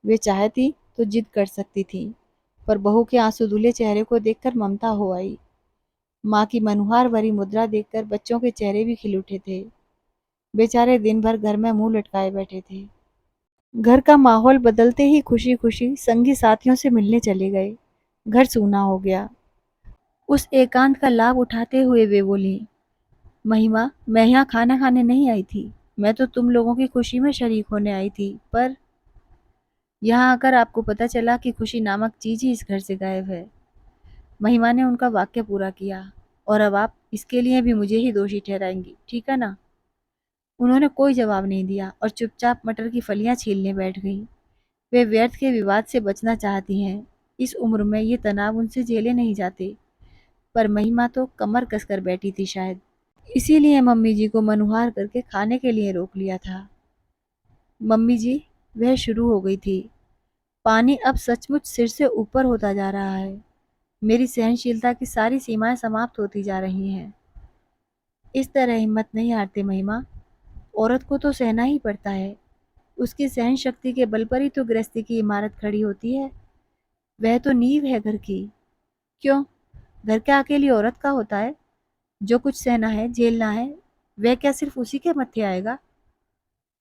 वे चाहती तो जिद कर सकती थी, पर बहू के आंसू धुले चेहरे को देखकर ममता हो आई। माँ की मनुहार भरी मुद्रा देखकर बच्चों के चेहरे भी खिल उठे थे। बेचारे दिन भर घर में मुंह लटकाए बैठे थे। घर का माहौल बदलते ही खुशी खुशी संगी साथियों से मिलने चले गए। घर सूना हो गया। उस एकांत का लाभ उठाते हुए वे बोली, महिमा, मैं यहाँ खाना खाने नहीं आई थी, मैं तो तुम लोगों की खुशी में शरीक होने आई थी, पर यहाँ आकर आपको पता चला कि खुशी नामक चीज ही इस घर से गायब है। महिमा ने उनका वाक्य पूरा किया। और अब आप इसके लिए भी मुझे ही दोषी ठहराएंगी, ठीक है ना? उन्होंने कोई जवाब नहीं दिया और चुपचाप मटर की फलियां छीलने बैठ गईं। वे व्यर्थ के विवाद से बचना चाहती हैं। इस उम्र में ये तनाव उनसे झेले नहीं जाते, पर महिमा तो कमर कसकर बैठी थी शायद। इसीलिए मम्मी जी को मनुहार करके खाने के लिए रोक लिया था। मम्मी जी, वह शुरू हो गई थी। पानी अब सचमुच सिर से ऊपर होता जा रहा है। मेरी सहनशीलता की सारी सीमाएं समाप्त होती जा रही हैं। इस तरह हिम्मत नहीं हारते महिमा। औरत को तो सहना ही पड़ता है। उसकी सहन शक्ति के बल पर ही तो गृहस्थी की इमारत खड़ी होती है। वह तो नींव है घर की। क्यों, घर क्या अकेली औरत का होता है? जो कुछ सहना है, झेलना है, वह क्या सिर्फ उसी के मत्थे आएगा?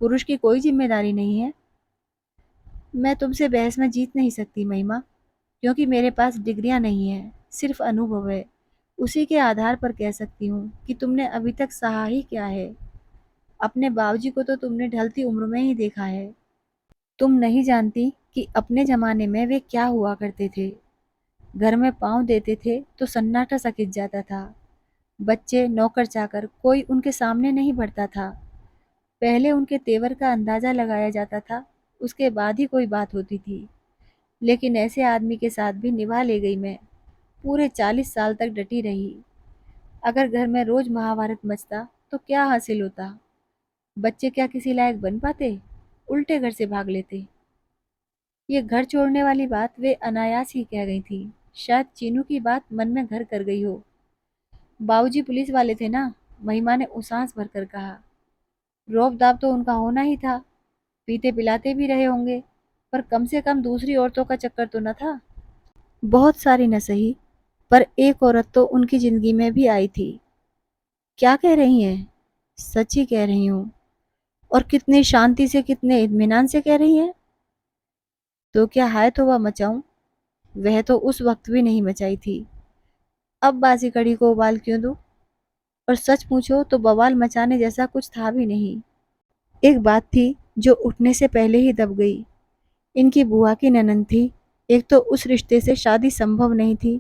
पुरुष की कोई जिम्मेदारी नहीं है? मैं तुमसे बहस में जीत नहीं सकती महिमा, क्योंकि मेरे पास डिग्रियां नहीं है, सिर्फ अनुभव है। उसी के आधार पर कह सकती हूँ कि तुमने अभी तक सहा ही क्या है। अपने बाबूजी को तो तुमने ढलती उम्र में ही देखा है। तुम नहीं जानती कि अपने जमाने में वे क्या हुआ करते थे। घर में पाँव देते थे तो सन्नाटा सा खिंच जाता था। बच्चे, नौकर चाकर, कोई उनके सामने नहीं बढ़ता था। पहले उनके तेवर का अंदाजा लगाया जाता था, उसके बाद ही कोई बात होती थी। लेकिन ऐसे आदमी के साथ भी निभा ले गई मैं। पूरे 40 साल तक डटी रही। अगर घर में रोज महाभारत मचता तो क्या हासिल होता? बच्चे क्या किसी लायक बन पाते? उल्टे घर से भाग लेते। ये घर छोड़ने वाली बात वे अनायास ही कह गई थी। शायद चीनू की बात मन में घर कर गई हो। बाबूजी पुलिस वाले थे ना, महिमा ने उसास भरकर कहा। रौब दाब तो उनका होना ही था, पीते पिलाते भी रहे होंगे, पर कम से कम दूसरी औरतों का चक्कर तो न था। बहुत सारी न सही, पर एक औरत तो उनकी जिंदगी में भी आई थी। क्या कह रही हैं? सच ही कह रही हूँ। और कितनी शांति से, कितने इत्मीनान से कह रही हैं। तो क्या हाय तौबा मचाऊं? वह तो उस वक्त भी नहीं मचाई थी। अब बासी कड़ी को उबाल क्यों दूं? और सच पूछो तो बवाल मचाने जैसा कुछ था भी नहीं। एक बात थी जो उठने से पहले ही दब गई। इनकी बुआ की ननंद थी। एक तो उस रिश्ते से शादी संभव नहीं थी,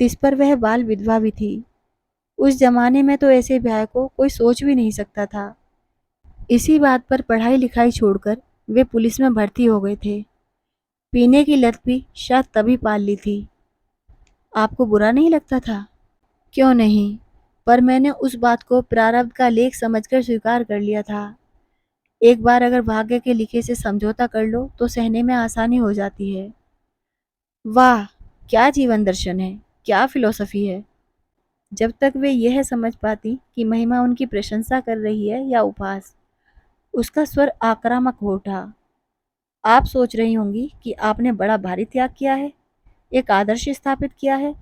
तिस पर वह बाल विधवा भी थी। उस जमाने में तो ऐसे ब्याह को कोई सोच भी नहीं सकता था। इसी बात पर पढ़ाई लिखाई छोड़कर वे पुलिस में भर्ती हो गए थे। पीने की लत भी शायद तभी पाल ली थी। आपको बुरा नहीं लगता था? क्यों नहीं, पर मैंने उस बात को प्रारब्ध का लेख समझकर स्वीकार कर लिया था। एक बार अगर भाग्य के लिखे से समझौता कर लो तो सहने में आसानी हो जाती है। वाह, क्या जीवन दर्शन है, क्या फिलॉसफी है। जब तक वे यह समझ पाती कि महिमा उनकी प्रशंसा कर रही है या उपहास, उसका स्वर आक्रामक हो उठा। आप सोच रही होंगी कि आपने बड़ा भारी त्याग किया है, एक आदर्श स्थापित किया है,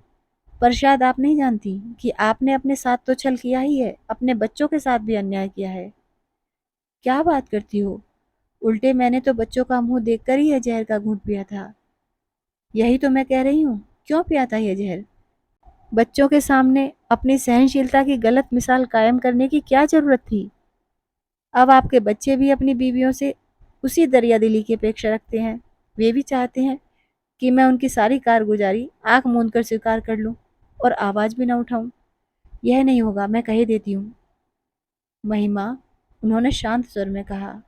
पर शायद आप नहीं जानती कि आपने अपने साथ तो छल किया ही है, अपने बच्चों के साथ भी अन्याय किया है। क्या बात करती हो? उल्टे मैंने तो बच्चों का मुंह देखकर ही यह जहर का घूंट पिया था। यही तो मैं कह रही हूँ, क्यों पिया था यह जहर? बच्चों के सामने अपनी सहनशीलता की गलत मिसाल कायम करने की क्या जरूरत थी? अब आपके बच्चे भी अपनी बीवियों से उसी दरियादिली की अपेक्षा रखते हैं। वे भी चाहते हैं कि मैं उनकी सारी कारगुजारी आंख मूंद कर स्वीकार कर लूं और आवाज भी ना उठाऊं। यह नहीं होगा, मैं कह देती हूँ। महिमा, उन्होंने शांत स्वर में कहा,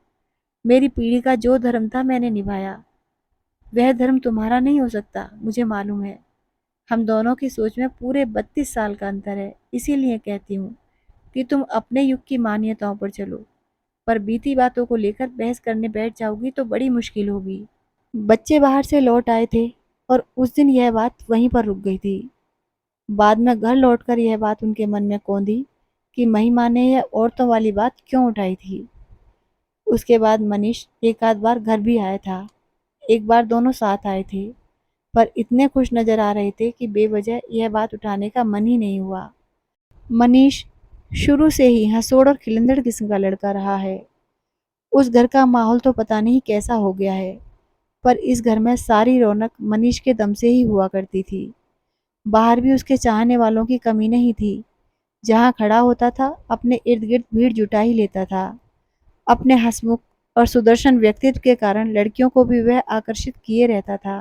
मेरी पीढ़ी का जो धर्म था मैंने निभाया। वह धर्म तुम्हारा नहीं हो सकता, मुझे मालूम है। हम दोनों की सोच में पूरे 32 साल का अंतर है। इसीलिए कहती हूँ कि तुम अपने युग की मान्यताओं पर चलो, पर बीती बातों को लेकर बहस करने बैठ जाओगी तो बड़ी मुश्किल होगी। बच्चे बाहर से लौट आए थे और उस दिन यह बात वहीं पर रुक गई थी। बाद में घर लौटकर यह बात उनके मन में कौंधी कि महिमा ने यह औरतों वाली बात क्यों उठाई थी। उसके बाद मनीष एक आध बार घर भी आया था। एक बार दोनों साथ आए थे, पर इतने खुश नजर आ रहे थे कि बेवजह यह बात उठाने का मन ही नहीं हुआ। मनीष शुरू से ही हंसोड़ और खिलंदड़ किस्म का लड़का रहा है। उस घर का माहौल तो पता नहीं कैसा हो गया है, पर इस घर में सारी रौनक मनीष के दम से ही हुआ करती थी। बाहर भी उसके चाहने वालों की कमी नहीं थी। जहाँ खड़ा होता था अपने इर्द गिर्द भीड़ जुटा ही लेता था। अपने हंसमुख और सुदर्शन व्यक्तित्व के कारण लड़कियों को भी वह आकर्षित किए रहता था।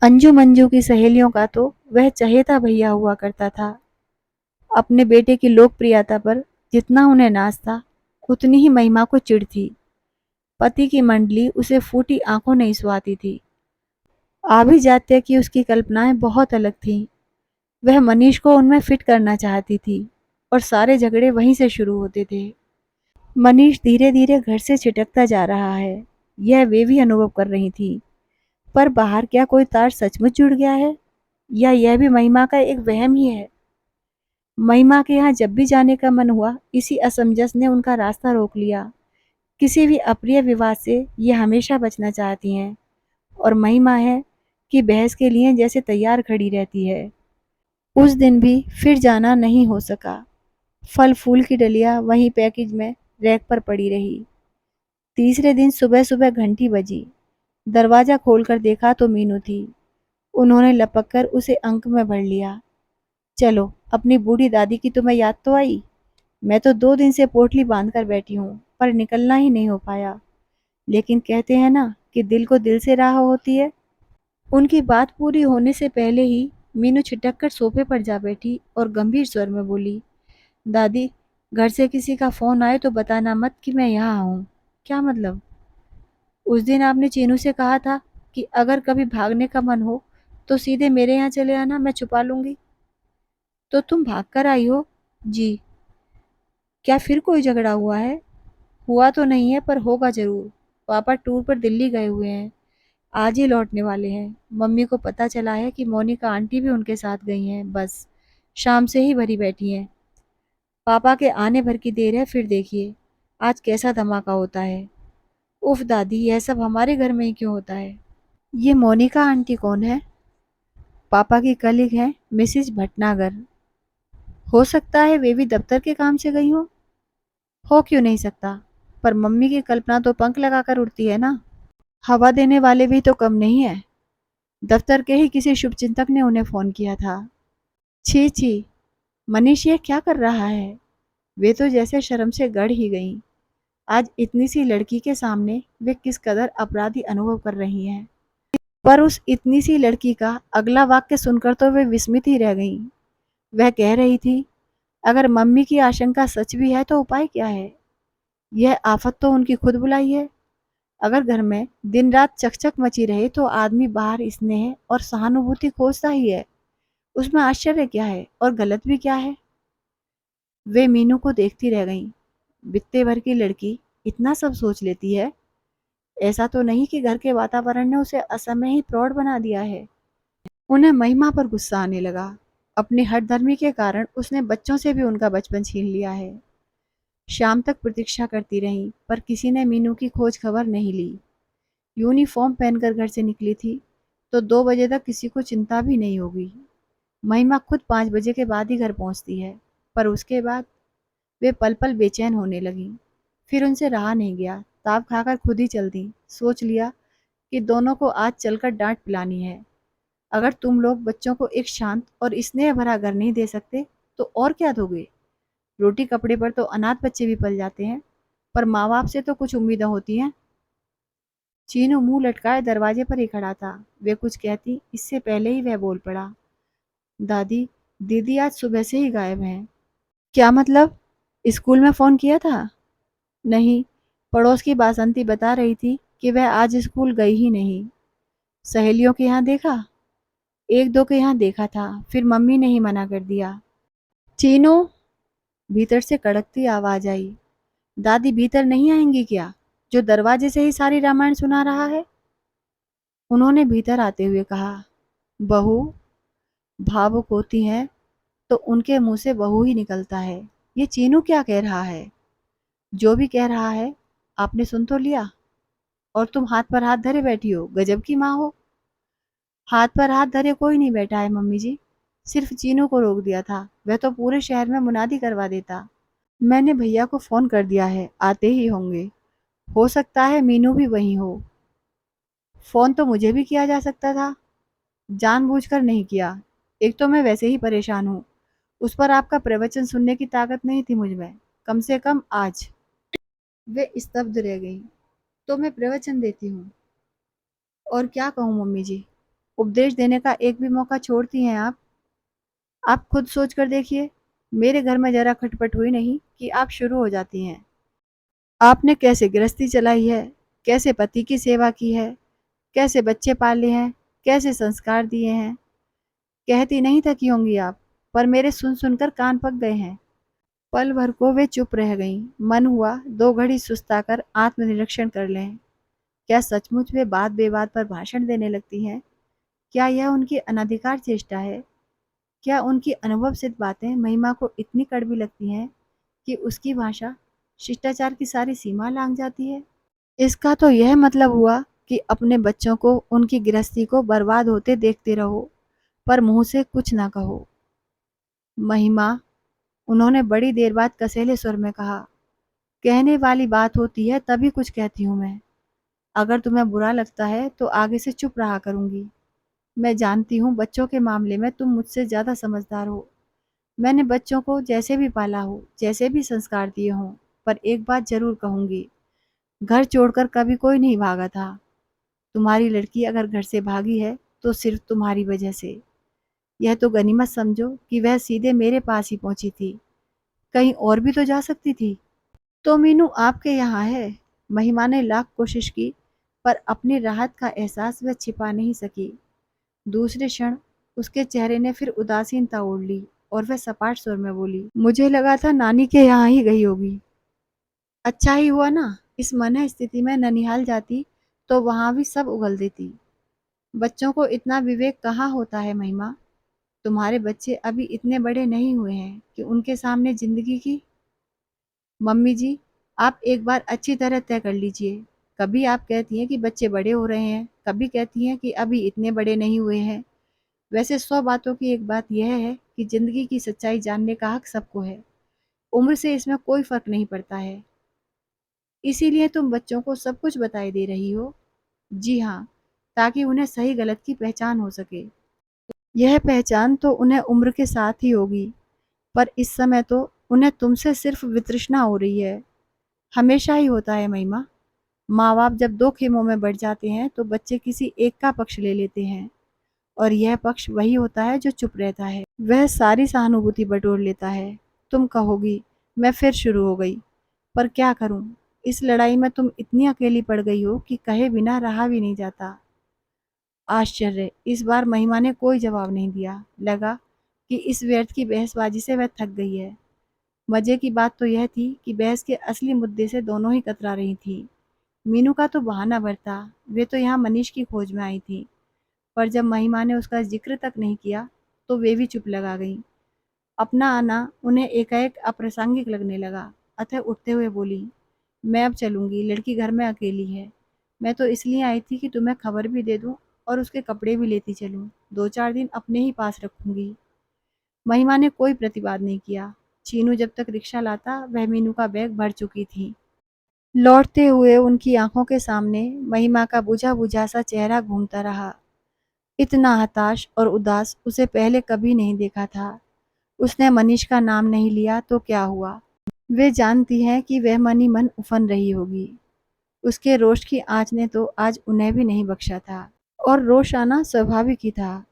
अंजू मंजू की सहेलियों का तो वह चहेता भैया हुआ करता था। अपने बेटे की लोकप्रियता पर जितना उन्हें नाज था, उतनी ही महिमा को चिढ़ थी। पति की मंडली उसे फूटी आंखों नहीं सुहाती थी। आभिजात्य की उसकी कल्पनाएं बहुत अलग थीं। वह मनीष को उनमें फिट करना चाहती थी और सारे झगड़े वहीं से शुरू होते थे। मनीष धीरे धीरे घर से छिटकता जा रहा है, यह वे भी अनुभव कर रही थी। पर बाहर क्या कोई तार सचमुच जुड़ गया है, या यह भी महिमा का एक वहम ही है? महिमा के यहाँ जब भी जाने का मन हुआ, इसी असमंजस ने उनका रास्ता रोक लिया। किसी भी अप्रिय विवाद से ये हमेशा बचना चाहती हैं, और महिमा है कि बहस के लिए जैसे तैयार खड़ी रहती है। उस दिन भी फिर जाना नहीं हो सका। फल फूल की डलिया वहीं पैकेज में रैक पर पड़ी रही। तीसरे दिन सुबह सुबह घंटी बजी। दरवाजा खोलकर देखा तो मीनू थी। उन्होंने लपक कर उसे अंक में भर लिया। चलो, अपनी बूढ़ी दादी की तुम्हें याद तो आई? मैं तो 2 दिन से पोटली बांध कर बैठी हूँ, पर निकलना ही नहीं हो पाया। लेकिन कहते हैं ना कि दिल को दिल से राह होती है। उनकी बात पूरी होने से पहले ही मीनू छिटक कर सोफे पर जा बैठी और गंभीर स्वर में बोली, दादी, घर से किसी का फोन आए तो बताना मत कि मैं यहाँ हूँ। क्या मतलब? उस दिन आपने चीनू से कहा था कि अगर कभी भागने का मन हो तो सीधे मेरे यहाँ चले आना, मैं छुपा लूंगी। तो तुम भाग कर आई हो? जी। क्या फिर कोई झगड़ा हुआ है? हुआ तो नहीं है, पर होगा जरूर। पापा टूर पर दिल्ली गए हुए हैं, आज ही लौटने वाले हैं। मम्मी को पता चला है कि मोनिका आंटी भी उनके साथ गई हैं। बस शाम से ही भरी बैठी हैं। पापा के आने भर की देर है, फिर देखिए आज कैसा धमाका होता है। उफ दादी, यह सब हमारे घर में ही क्यों होता है? ये मोनिका आंटी कौन है? पापा की कलीग हैं, मिसिज भटनागर। हो सकता है वे भी दफ्तर के काम से गई हो क्यों नहीं सकता? पर मम्मी की कल्पना तो पंख लगाकर उड़ती है ना। हवा देने वाले भी तो कम नहीं है। दफ्तर के ही किसी शुभचिंतक ने उन्हें फोन किया था। छी छी, मनीष ये क्या कर रहा है? वे तो जैसे शर्म से गड़ ही गईं। आज इतनी सी लड़की के सामने वे किस कदर अपराधी अनुभव कर रही हैं। पर उस इतनी सी लड़की का अगला वाक्य सुनकर तो वे विस्मित ही रह गईं। वह कह रही थी, अगर मम्मी की आशंका सच भी है तो उपाय क्या है? यह आफत तो उनकी खुद बुलाई है। अगर घर में दिन रात चकचक मची रहे तो आदमी बाहर स्नेह और सहानुभूति खोजता ही है। उसमें आश्चर्य क्या है और गलत भी क्या है? वे मीनू को देखती रह गईं। बित्ते भर की लड़की इतना सब सोच लेती है। ऐसा तो नहीं कि घर के वातावरण ने उसे असमय ही प्रौढ़ बना दिया है। उन्हें महिमा पर गुस्सा आने लगा। अपनी हठधर्मी के कारण उसने बच्चों से भी उनका बचपन छीन लिया है। शाम तक प्रतीक्षा करती रहीं, पर किसी ने मीनू की खोज खबर नहीं ली। यूनिफॉर्म पहनकर घर से निकली थी तो 2 बजे तक किसी को चिंता भी नहीं होगी। महिमा खुद 5 बजे के बाद ही घर पहुंचती है, पर उसके बाद वे पल पल बेचैन होने लगी। फिर उनसे रहा नहीं गया, ताव खाकर खुद ही चल दी। सोच लिया कि दोनों को आज चलकर डांट पिलानी है। अगर तुम लोग बच्चों को एक शांत और स्नेह भरा घर नहीं दे सकते तो और क्या दोगे? रोटी कपड़े पर तो अनाथ बच्चे भी पल जाते हैं, पर माँ बाप से तो कुछ उम्मीदें होती हैं। चीनू मुंह लटकाए दरवाजे पर ही खड़ा था। वे कुछ कहती इससे पहले ही वह बोल पड़ा, दादी, दीदी आज सुबह से ही गायब हैं। क्या मतलब? स्कूल में फोन किया था? नहीं, पड़ोस की बासंती बता रही थी कि वह आज स्कूल गई ही नहीं। सहेलियों के यहाँ देखा? एक दो के यहाँ देखा था, फिर मम्मी ने ही मना कर दिया। चीनू, भीतर से कड़कती आवाज आई। दादी भीतर नहीं आएंगी क्या, जो दरवाजे से ही सारी रामायण सुना रहा है? उन्होंने भीतर आते हुए कहा। बहू, भावुक होती हैं तो उनके मुंह से बहू ही निकलता है। ये चीनू क्या कह रहा है? जो भी कह रहा है आपने सुन तो लिया, और तुम हाथ पर हाथ धरे बैठी हो, गजब की माँ हो। हाथ पर हाथ धरे कोई नहीं बैठा है मम्मी जी, सिर्फ चीनू को रोक दिया था, वह तो पूरे शहर में मुनादी करवा देता। मैंने भैया को फोन कर दिया है, आते ही होंगे। हो सकता है मीनू भी वहीं हो। फोन तो मुझे भी किया जा सकता था, जानबूझकर नहीं किया। एक तो मैं वैसे ही परेशान हूँ, उस पर आपका प्रवचन सुनने की ताकत नहीं थी मुझ में, कम से कम आज। वे स्तब्ध रह गईं। तो मैं प्रवचन देती हूँ, और क्या कहूँ मम्मी जी, उपदेश देने का एक भी मौका छोड़ती हैं आप। आप खुद सोच कर देखिए, मेरे घर में जरा खटपट हुई नहीं कि आप शुरू हो जाती हैं। आपने कैसे गृहस्थी चलाई है, कैसे पति की सेवा की है, कैसे बच्चे पाले हैं, कैसे संस्कार दिए हैं। कहती नहीं थकी होंगी आप, पर मेरे सुन सुनकर कान पक गए हैं। पल भर को वे चुप रह गईं। मन हुआ 2 घड़ी सुस्ताकर आत्मनिरीक्षण कर लें। क्या सचमुच वे बात बेबात पर भाषण देने लगती हैं? क्या यह उनकी अनधिकार चेष्टा है? क्या उनकी अनुभव सिद्ध बातें महिमा को इतनी कड़वी लगती हैं कि उसकी भाषा शिष्टाचार की सारी सीमा लांघ जाती है? इसका तो यह मतलब हुआ कि अपने बच्चों को उनकी गृहस्थी को बर्बाद होते देखते रहो, पर मुंह से कुछ ना कहो। महिमा, उन्होंने बड़ी देर बाद कसैले स्वर में कहा, कहने वाली बात होती है तभी कुछ कहती हूँ मैं। अगर तुम्हें बुरा लगता है तो आगे से चुप रहा करूंगी। मैं जानती हूँ बच्चों के मामले में तुम मुझसे ज्यादा समझदार हो। मैंने बच्चों को जैसे भी पाला हो, जैसे भी संस्कार दिए हों, पर एक बात जरूर कहूंगी, घर छोड़कर कभी कोई नहीं भागा था। तुम्हारी लड़की अगर घर से भागी है तो सिर्फ तुम्हारी वजह से। यह तो गनीमत समझो कि वह सीधे मेरे पास ही पहुंची थी, कहीं और भी तो जा सकती थी। तो मीनू आपके यहाँ है। महिमा ने लाख कोशिश की, पर अपनी राहत का एहसास वह छिपा नहीं सकी। दूसरे क्षण उसके चेहरे ने फिर उदासीनता ओढ़ ली और वह सपाट स्वर में बोली, मुझे लगा था नानी के यहाँ ही गई होगी। अच्छा ही हुआ ना, इस मन स्थिति में ननिहाल जाती तो वहां भी सब उगल देती। बच्चों को इतना विवेक कहाँ होता है महिमा, तुम्हारे बच्चे अभी इतने बड़े नहीं हुए हैं कि उनके सामने ज़िंदगी की। मम्मी जी, आप एक बार अच्छी तरह तय कर लीजिए। कभी आप कहती हैं कि बच्चे बड़े हो रहे हैं, कभी कहती हैं कि अभी इतने बड़े नहीं हुए हैं। वैसे 100 बातों की एक बात यह है कि ज़िंदगी की सच्चाई जानने का हक सबको है। उम्र से इसमें कोई फ़र्क नहीं पड़ता है। इसीलिए तुम बच्चों को सब कुछ बताए दे रही हो। जी हाँ, ताकि उन्हें सही गलत की पहचान हो सके। यह पहचान तो उन्हें उम्र के साथ ही होगी, पर इस समय तो उन्हें तुमसे सिर्फ वितृष्णा हो रही है। हमेशा ही होता है महिमा। माँ-बाप जब 2 खेमों में बँट जाते हैं तो बच्चे किसी एक का पक्ष ले लेते हैं, और यह पक्ष वही होता है जो चुप रहता है। वह सारी सहानुभूति बटोर लेता है। तुम कहोगी, मैं फिर शुरू हो गई, पर क्या करूं? इस लड़ाई में तुम इतनी अकेली पड़ गई हो कि कहे बिना रहा भी नहीं जाता। आश्चर्य! इस बार महिमा ने कोई जवाब नहीं दिया। लगा कि इस व्यर्थ की बहसबाजी से वह थक गई है। मज़े की बात तो यह थी कि बहस के असली मुद्दे से दोनों ही कतरा रही थीं। मीनू का तो बहाना भर था, वे तो यहाँ मनीष की खोज में आई थीं, पर जब महिमा ने उसका ज़िक्र तक नहीं किया, तो वे भी चुप लगा गईं। अपना आना उन्हें एकाएक अप्रासंगिक लगने लगा, अतः उठते हुए बोली, मैं अब चलूँगी, लड़की घर में अकेली है। मैं तो इसलिए आई थी कि तुम्हें खबर भी दे दूँ और उसके कपड़े भी लेती चलूँ। 2-4 दिन अपने ही पास रखूँगी। महिमा ने कोई प्रतिवाद नहीं किया। चीनू जब तक रिक्शा लाता, वह मीनू का बैग भर चुकी थी। लौटते हुए उनकी आंखों के सामने महिमा का बुझा-बुझा सा चेहरा घूमता रहा। इतना हताश और उदास उसे पहले कभी नहीं देखा था। उसने मनीष का नाम नहीं लिया तो क्या हुआ? वे जानती हैं कि वह मनी मन उफन रही होगी। उसके रोष की आँच ने तो आज उन्हें भी नहीं बख्शा था, और रोष आना स्वाभाविक ही था।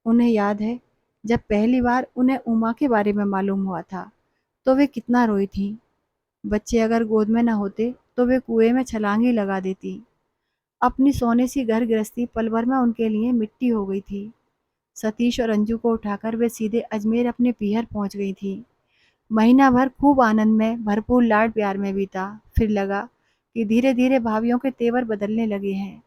उन्हें याद है, जब पहली बार उन्हें उमा के बारे में मालूम हुआ था, तो वे कितना रोई थीं। बच्चे अगर गोद में न होते, तो वे कुएं में छलांग ही लगा देती। अपनी सोने सी घर गृहस्थी पल भर में उनके लिए मिट्टी हो गई थी। सतीश और अंजू को उठाकर वे सीधे अजमेर अपने पीहर पहुंच गई थी। महीना भर खूब आनंद में, भरपूर लाड प्यार में बीता। फिर लगा कि धीरे धीरे भाभियों के तेवर बदलने लगे हैं।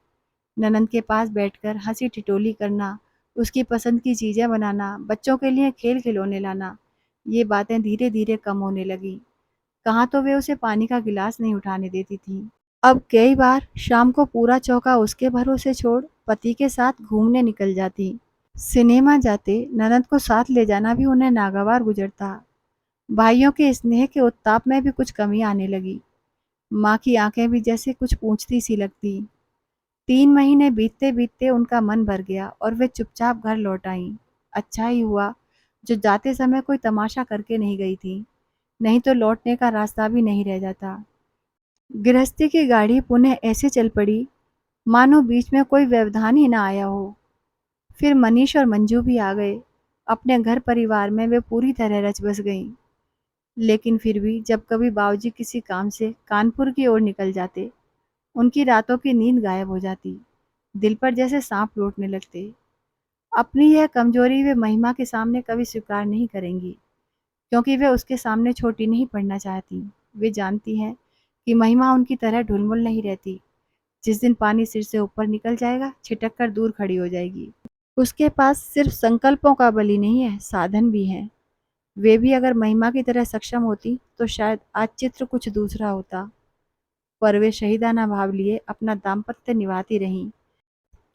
ननंद के पास बैठकर हंसी ठिठोली करना, उसकी पसंद की चीज़ें बनाना, बच्चों के लिए खेल खिलौने लाना, ये बातें धीरे धीरे कम होने लगी। कहाँ तो वे उसे पानी का गिलास नहीं उठाने देती थीं। अब कई बार शाम को पूरा चौका उसके भरोसे छोड़ पति के साथ घूमने निकल जाती। सिनेमा जाते ननद को साथ ले जाना भी उन्हें नागवार गुजरता। भाइयों के स्नेह के उत्ताप में भी कुछ कमी आने लगी। माँ की आंखें भी जैसे कुछ पूछती सी लगती। 3 महीने बीतते बीतते उनका मन भर गया और वे चुपचाप घर लौट आईं। अच्छा ही हुआ जो जाते समय कोई तमाशा करके नहीं गई थी, नहीं तो लौटने का रास्ता भी नहीं रह जाता। गृहस्थी की गाड़ी पुनः ऐसे चल पड़ी मानो बीच में कोई व्यवधान ही न आया हो। फिर मनीष और मंजू भी आ गए। अपने घर परिवार में वे पूरी तरह रच बस गईं। लेकिन फिर भी जब कभी बाबूजी किसी काम से कानपुर की ओर निकल जाते, उनकी रातों की नींद गायब हो जाती। दिल पर जैसे सांप लौटने लगते। अपनी यह कमजोरी वे महिमा के सामने कभी स्वीकार नहीं करेंगी, क्योंकि वे उसके सामने छोटी नहीं पड़ना चाहती। वे जानती हैं कि महिमा उनकी तरह ढुलमुल नहीं रहती। जिस दिन पानी सिर से ऊपर निकल जाएगा, छिटक कर दूर खड़ी हो जाएगी। उसके पास सिर्फ संकल्पों का बल ही नहीं है, साधन भी हैं। वे भी अगर महिमा की तरह सक्षम होती, तो शायद आज चित्र कुछ दूसरा होता। पर वे शहीदाना भाव लिए अपना दाम्पत्य निभाती रहीं,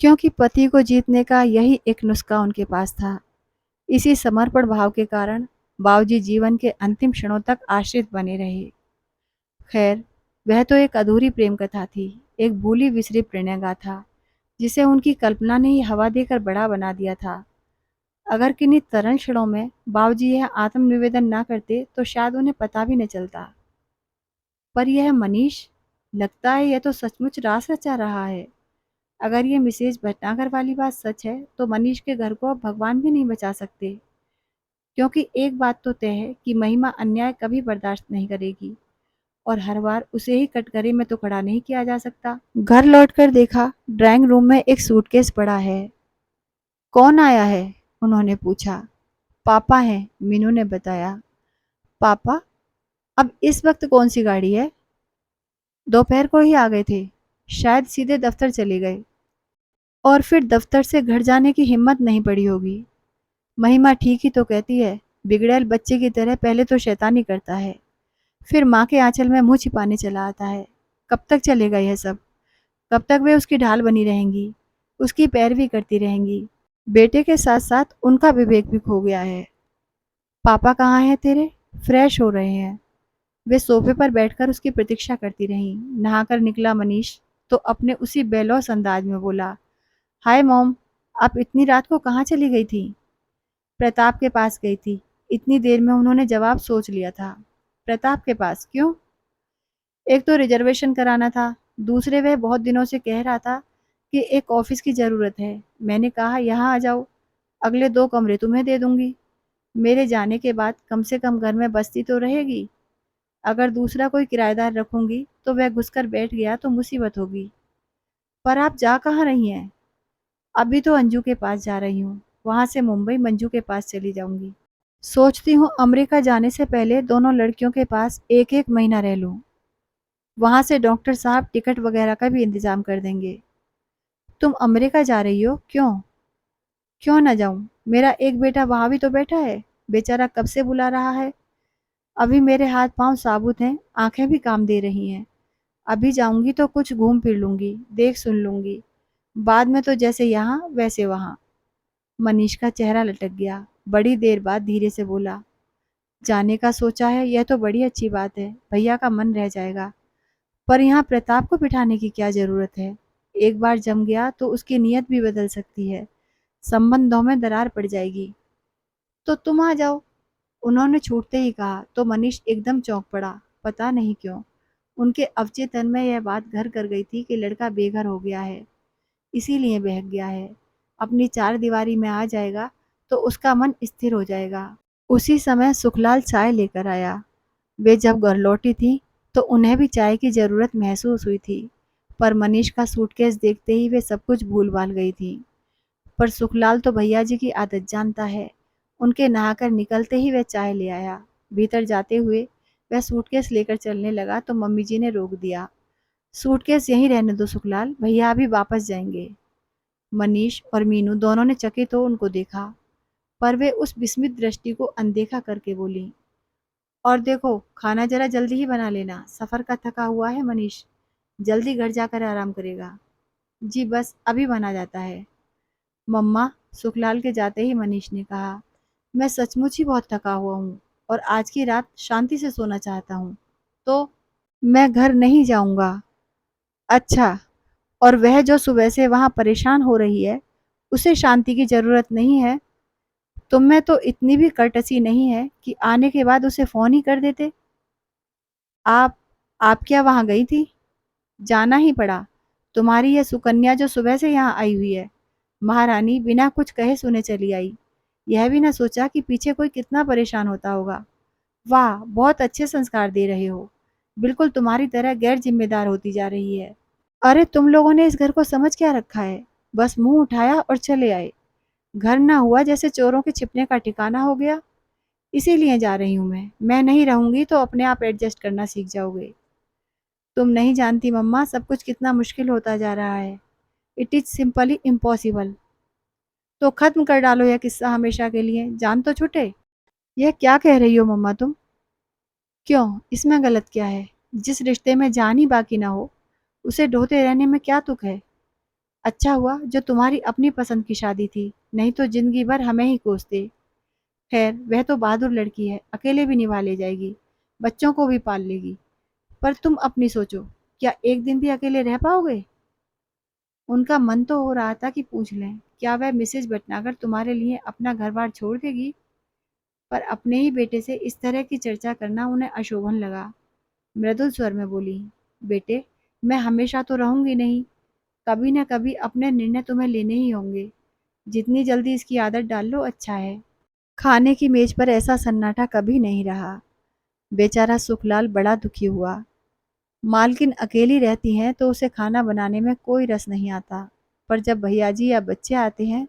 क्योंकि पति को जीतने का यही एक नुस्खा उनके पास था। इसी समर्पण भाव के कारण बाबूजी जीवन के अंतिम क्षणों तक आश्रित बने रहे। खैर, वह तो एक अधूरी प्रेम कथा थी, एक भूली बिसरी प्रणय गाथा, जिसे उनकी कल्पना ने ही हवा देकर बड़ा बना दिया था। अगर किन्हीं तरल क्षणों में बाबूजी यह आत्मनिवेदन ना करते, तो शायद उन्हें पता भी न चलता। पर यह मनीष, लगता है यह तो सचमुच रास रचा रहा है। अगर ये मिसेज भटनागर वाली बात सच है, तो मनीष के घर को अब भगवान भी नहीं बचा सकते। क्योंकि एक बात तो तय है कि महिमा अन्याय कभी बर्दाश्त नहीं करेगी, और हर बार उसे ही कटघरे में तो खड़ा नहीं किया जा सकता। घर लौटकर देखा, ड्राइंग रूम में एक सूटकेस पड़ा है। कौन आया है? उन्होंने पूछा। पापा हैं, मीनू ने बताया। पापा? अब इस वक्त कौन सी गाड़ी है? दोपहर को ही आ गए थे, शायद सीधे दफ्तर चले गए, और फिर दफ्तर से घर जाने की हिम्मत नहीं पड़ी होगी। महिमा ठीक ही तो कहती है, बिगड़ैल बच्चे की तरह पहले तो शैतानी करता है, फिर माँ के आंचल में मुँह छिपाने चला आता है। कब तक चलेगा यह सब? कब तक वे उसकी ढाल बनी रहेंगी, उसकी पैरवी करती रहेंगी? बेटे के साथ-साथ उनका विवेक भी खो गया है। पापा कहाँ हैं तेरे? फ्रेश हो रहे हैं। वे सोफे पर बैठकर उसकी प्रतीक्षा करती रहीं। नहाकर निकला मनीष तो अपने उसी बेलौस अंदाज में बोला, हाय मॉम, आप इतनी रात को कहाँ चली गई थी? प्रताप के पास गई थी। इतनी देर में उन्होंने जवाब सोच लिया था। प्रताप के पास क्यों? एक तो रिजर्वेशन कराना था, दूसरे वह बहुत दिनों से कह रहा था कि एक ऑफिस की ज़रूरत है। मैंने कहा यहाँ आ जाओ, अगले 2 कमरे तुम्हें दे दूंगी। मेरे जाने के बाद कम से कम घर में बस्ती तो रहेगी। अगर दूसरा कोई किराएदार रखूंगी तो वह घुसकर बैठ गया तो मुसीबत होगी। पर आप जा कहाँ रही हैं? अभी तो अंजू के पास जा रही हूँ, वहां से मुंबई मंजू के पास चली जाऊंगी। सोचती हूँ अमेरिका जाने से पहले दोनों लड़कियों के पास एक एक महीना रह लूँ। वहां से डॉक्टर साहब टिकट वगैरह का भी इंतजाम कर देंगे। तुम अमेरिका जा रही हो? क्यों? क्यों ना जाऊं? मेरा एक बेटा वहां भी तो बैठा है, बेचारा कब से बुला रहा है। अभी मेरे हाथ पांव साबुत हैं, आंखें भी काम दे रही हैं। अभी जाऊंगी तो कुछ घूम फिर लूंगी, देख सुन लूंगी। बाद में तो जैसे यहाँ वैसे वहाँ। मनीष का चेहरा लटक गया। बड़ी देर बाद धीरे से बोला, जाने का सोचा है, यह तो बड़ी अच्छी बात है, भैया का मन रह जाएगा। पर यहाँ प्रताप को बिठाने की क्या जरूरत है? एक बार जम गया तो उसकी नीयत भी बदल सकती है, संबंधों में दरार पड़ जाएगी। तो तुम आ जाओ, उन्होंने छूटते ही कहा तो मनीष एकदम चौंक पड़ा। पता नहीं क्यों उनके अवचेतन में यह बात घर कर गई थी कि लड़का बेघर हो गया है, इसीलिए बहक गया है। अपनी चार दीवारी में आ जाएगा तो उसका मन स्थिर हो जाएगा। उसी समय सुखलाल चाय लेकर आया। वे जब घर लौटी थी तो उन्हें भी चाय की जरूरत महसूस हुई थी, पर मनीष का सूटकेस देखते ही वे सब कुछ भूल भाल गई थी। पर सुखलाल तो भैया जी की आदत जानता है। उनके नहाकर निकलते ही वह चाय ले आया। भीतर जाते हुए वह सूटकेस लेकर चलने लगा तो मम्मी जी ने रोक दिया। सूटकेस यहीं रहने दो सुखलाल, भैया अभी वापस जाएंगे। मनीष और मीनू दोनों ने चकित हो उनको देखा, पर वे उस विस्मित दृष्टि को अनदेखा करके बोली, और देखो खाना जरा जल्दी ही बना लेना, सफर का थका हुआ है मनीष, जल्दी घर जाकर आराम करेगा। जी बस अभी बना जाता है। मम्मा, सुखलाल के जाते ही मनीष ने कहा, मैं सचमुच ही बहुत थका हुआ हूँ और आज की रात शांति से सोना चाहता हूँ। तो मैं घर नहीं जाऊंगा। अच्छा, और वह जो सुबह से वहां परेशान हो रही है, उसे शांति की जरूरत नहीं है? तुम में तो इतनी भी कर्टसी नहीं है कि आने के बाद उसे फोन ही कर देते। आप आप क्या वहां गई थी? जाना ही पड़ा। तुम्हारी यह सुकन्या जो सुबह से यहाँ आई हुई है, महारानी बिना कुछ कहे सुने चली आई। यह भी ना सोचा कि पीछे कोई कितना परेशान होता होगा। वाह, बहुत अच्छे संस्कार दे रहे हो। बिल्कुल तुम्हारी तरह गैर जिम्मेदार होती जा रही है। अरे तुम लोगों ने इस घर को समझ क्या रखा है? बस मुंह उठाया और चले आए। घर ना हुआ जैसे चोरों के छिपने का ठिकाना हो गया। इसीलिए जा रही हूँ मैं नहीं रहूंगी तो अपने आप एडजस्ट करना सीख जाओगे। तुम नहीं जानती मम्मा, सब कुछ कितना मुश्किल होता जा रहा है। It is simply impossible. तो खत्म कर डालो यह किस्सा हमेशा के लिए, जान तो छूटे। यह क्या कह रही हो मम्मा तुम? क्यों, इसमें गलत क्या है? जिस रिश्ते में जान ही बाकी ना हो, उसे ढोते रहने में क्या तुक है? अच्छा हुआ जो तुम्हारी अपनी पसंद की शादी थी, नहीं तो जिंदगी भर हमें ही कोसते। खैर, वह तो बहादुर लड़की है, अकेले भी निभा ले जाएगी, बच्चों को भी पाल लेगी। पर तुम अपनी सोचो, क्या एक दिन भी अकेले रह पाओगे? उनका मन तो हो रहा था कि पूछ लें, क्या वह मिसेज भटनागर तुम्हारे लिए अपना घर बार छोड़ देगी? पर अपने ही बेटे से इस तरह की चर्चा करना उन्हें अशोभन लगा। मृदुल स्वर में बोली, बेटे, मैं हमेशा तो रहूंगी नहीं, कभी न कभी अपने निर्णय तुम्हें लेने ही होंगे। जितनी जल्दी इसकी आदत डाल लो अच्छा है। खाने की मेज पर ऐसा सन्नाटा कभी नहीं रहा। बेचारा सुखलाल बड़ा दुखी हुआ। मालकिन अकेली रहती हैं तो उसे खाना बनाने में कोई रस नहीं आता, पर जब भैयाजी या बच्चे आते हैं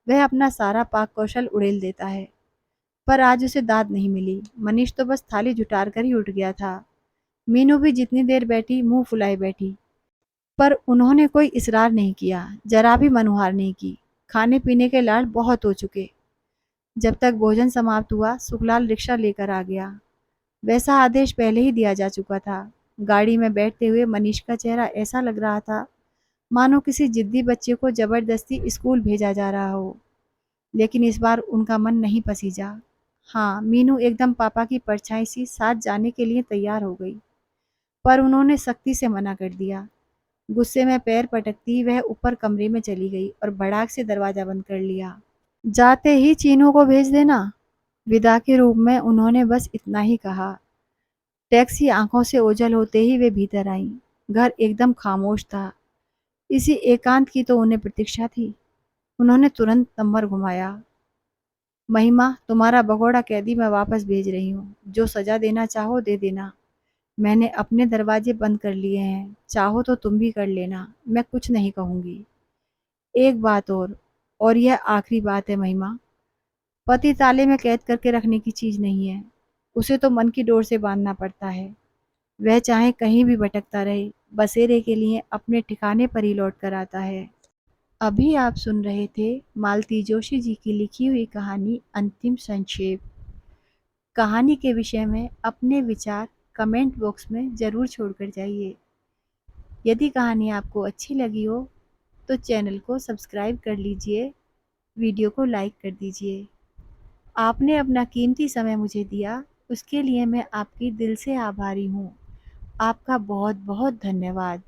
वह अपना सारा पाक कौशल उड़ेल देता है। पर आज उसे दाद नहीं मिली। मनीष तो बस थाली जुटार कर ही उठ गया था। मीनू भी जितनी देर बैठी मुंह फुलाए बैठी, पर उन्होंने कोई इसरार नहीं किया, जरा भी मनुहार नहीं की। खाने पीने के लाड बहुत हो चुके। जब तक भोजन समाप्त हुआ, सुखलाल रिक्शा लेकर आ गया। वैसा आदेश पहले ही दिया जा चुका था। गाड़ी में बैठते हुए मनीष का चेहरा ऐसा लग रहा था मानो किसी जिद्दी बच्चे को जबरदस्ती स्कूल भेजा जा रहा हो। लेकिन इस बार उनका मन नहीं पसीजा। हाँ, मीनू एकदम पापा की परछाई सी साथ जाने के लिए तैयार हो गई, पर उन्होंने सख्ती से मना कर दिया। गुस्से में पैर पटकती वह ऊपर कमरे में चली गई और भड़ाक से दरवाजा बंद कर लिया। जाते ही चीनू को भेज देना। विदा के रूप में उन्होंने बस इतना ही कहा। टैक्सी आंखों से ओझल होते ही वे भीतर आईं। घर एकदम खामोश था। इसी एकांत की तो उन्हें प्रतीक्षा थी। उन्होंने तुरंत नंबर घुमाया। महिमा, तुम्हारा भगोड़ा कैदी मैं वापस भेज रही हूँ। जो सजा देना चाहो दे देना। मैंने अपने दरवाजे बंद कर लिए हैं। चाहो तो तुम भी कर लेना। मैं कुछ नहीं कहूँगी। एक बात और यह आखिरी बात है महिमा। पति ताले में कैद करके रखने की चीज नहीं है। उसे तो मन की डोर से बांधना पड़ता है। वह चाहे कहीं भी भटकता रहे, बसेरे के लिए अपने ठिकाने पर ही लौट कर आता है। अभी आप सुन रहे थे मालती जोशी जी की लिखी हुई कहानी अंतिम संक्षेप। कहानी के विषय में अपने विचार कमेंट बॉक्स में ज़रूर छोड़कर जाइए। यदि कहानी आपको अच्छी लगी हो तो चैनल को सब्सक्राइब कर लीजिए, वीडियो को लाइक कर दीजिए। आपने अपना कीमती समय मुझे दिया, उसके लिए मैं आपकी दिल से आभारी हूँ। आपका बहुत बहुत धन्यवाद।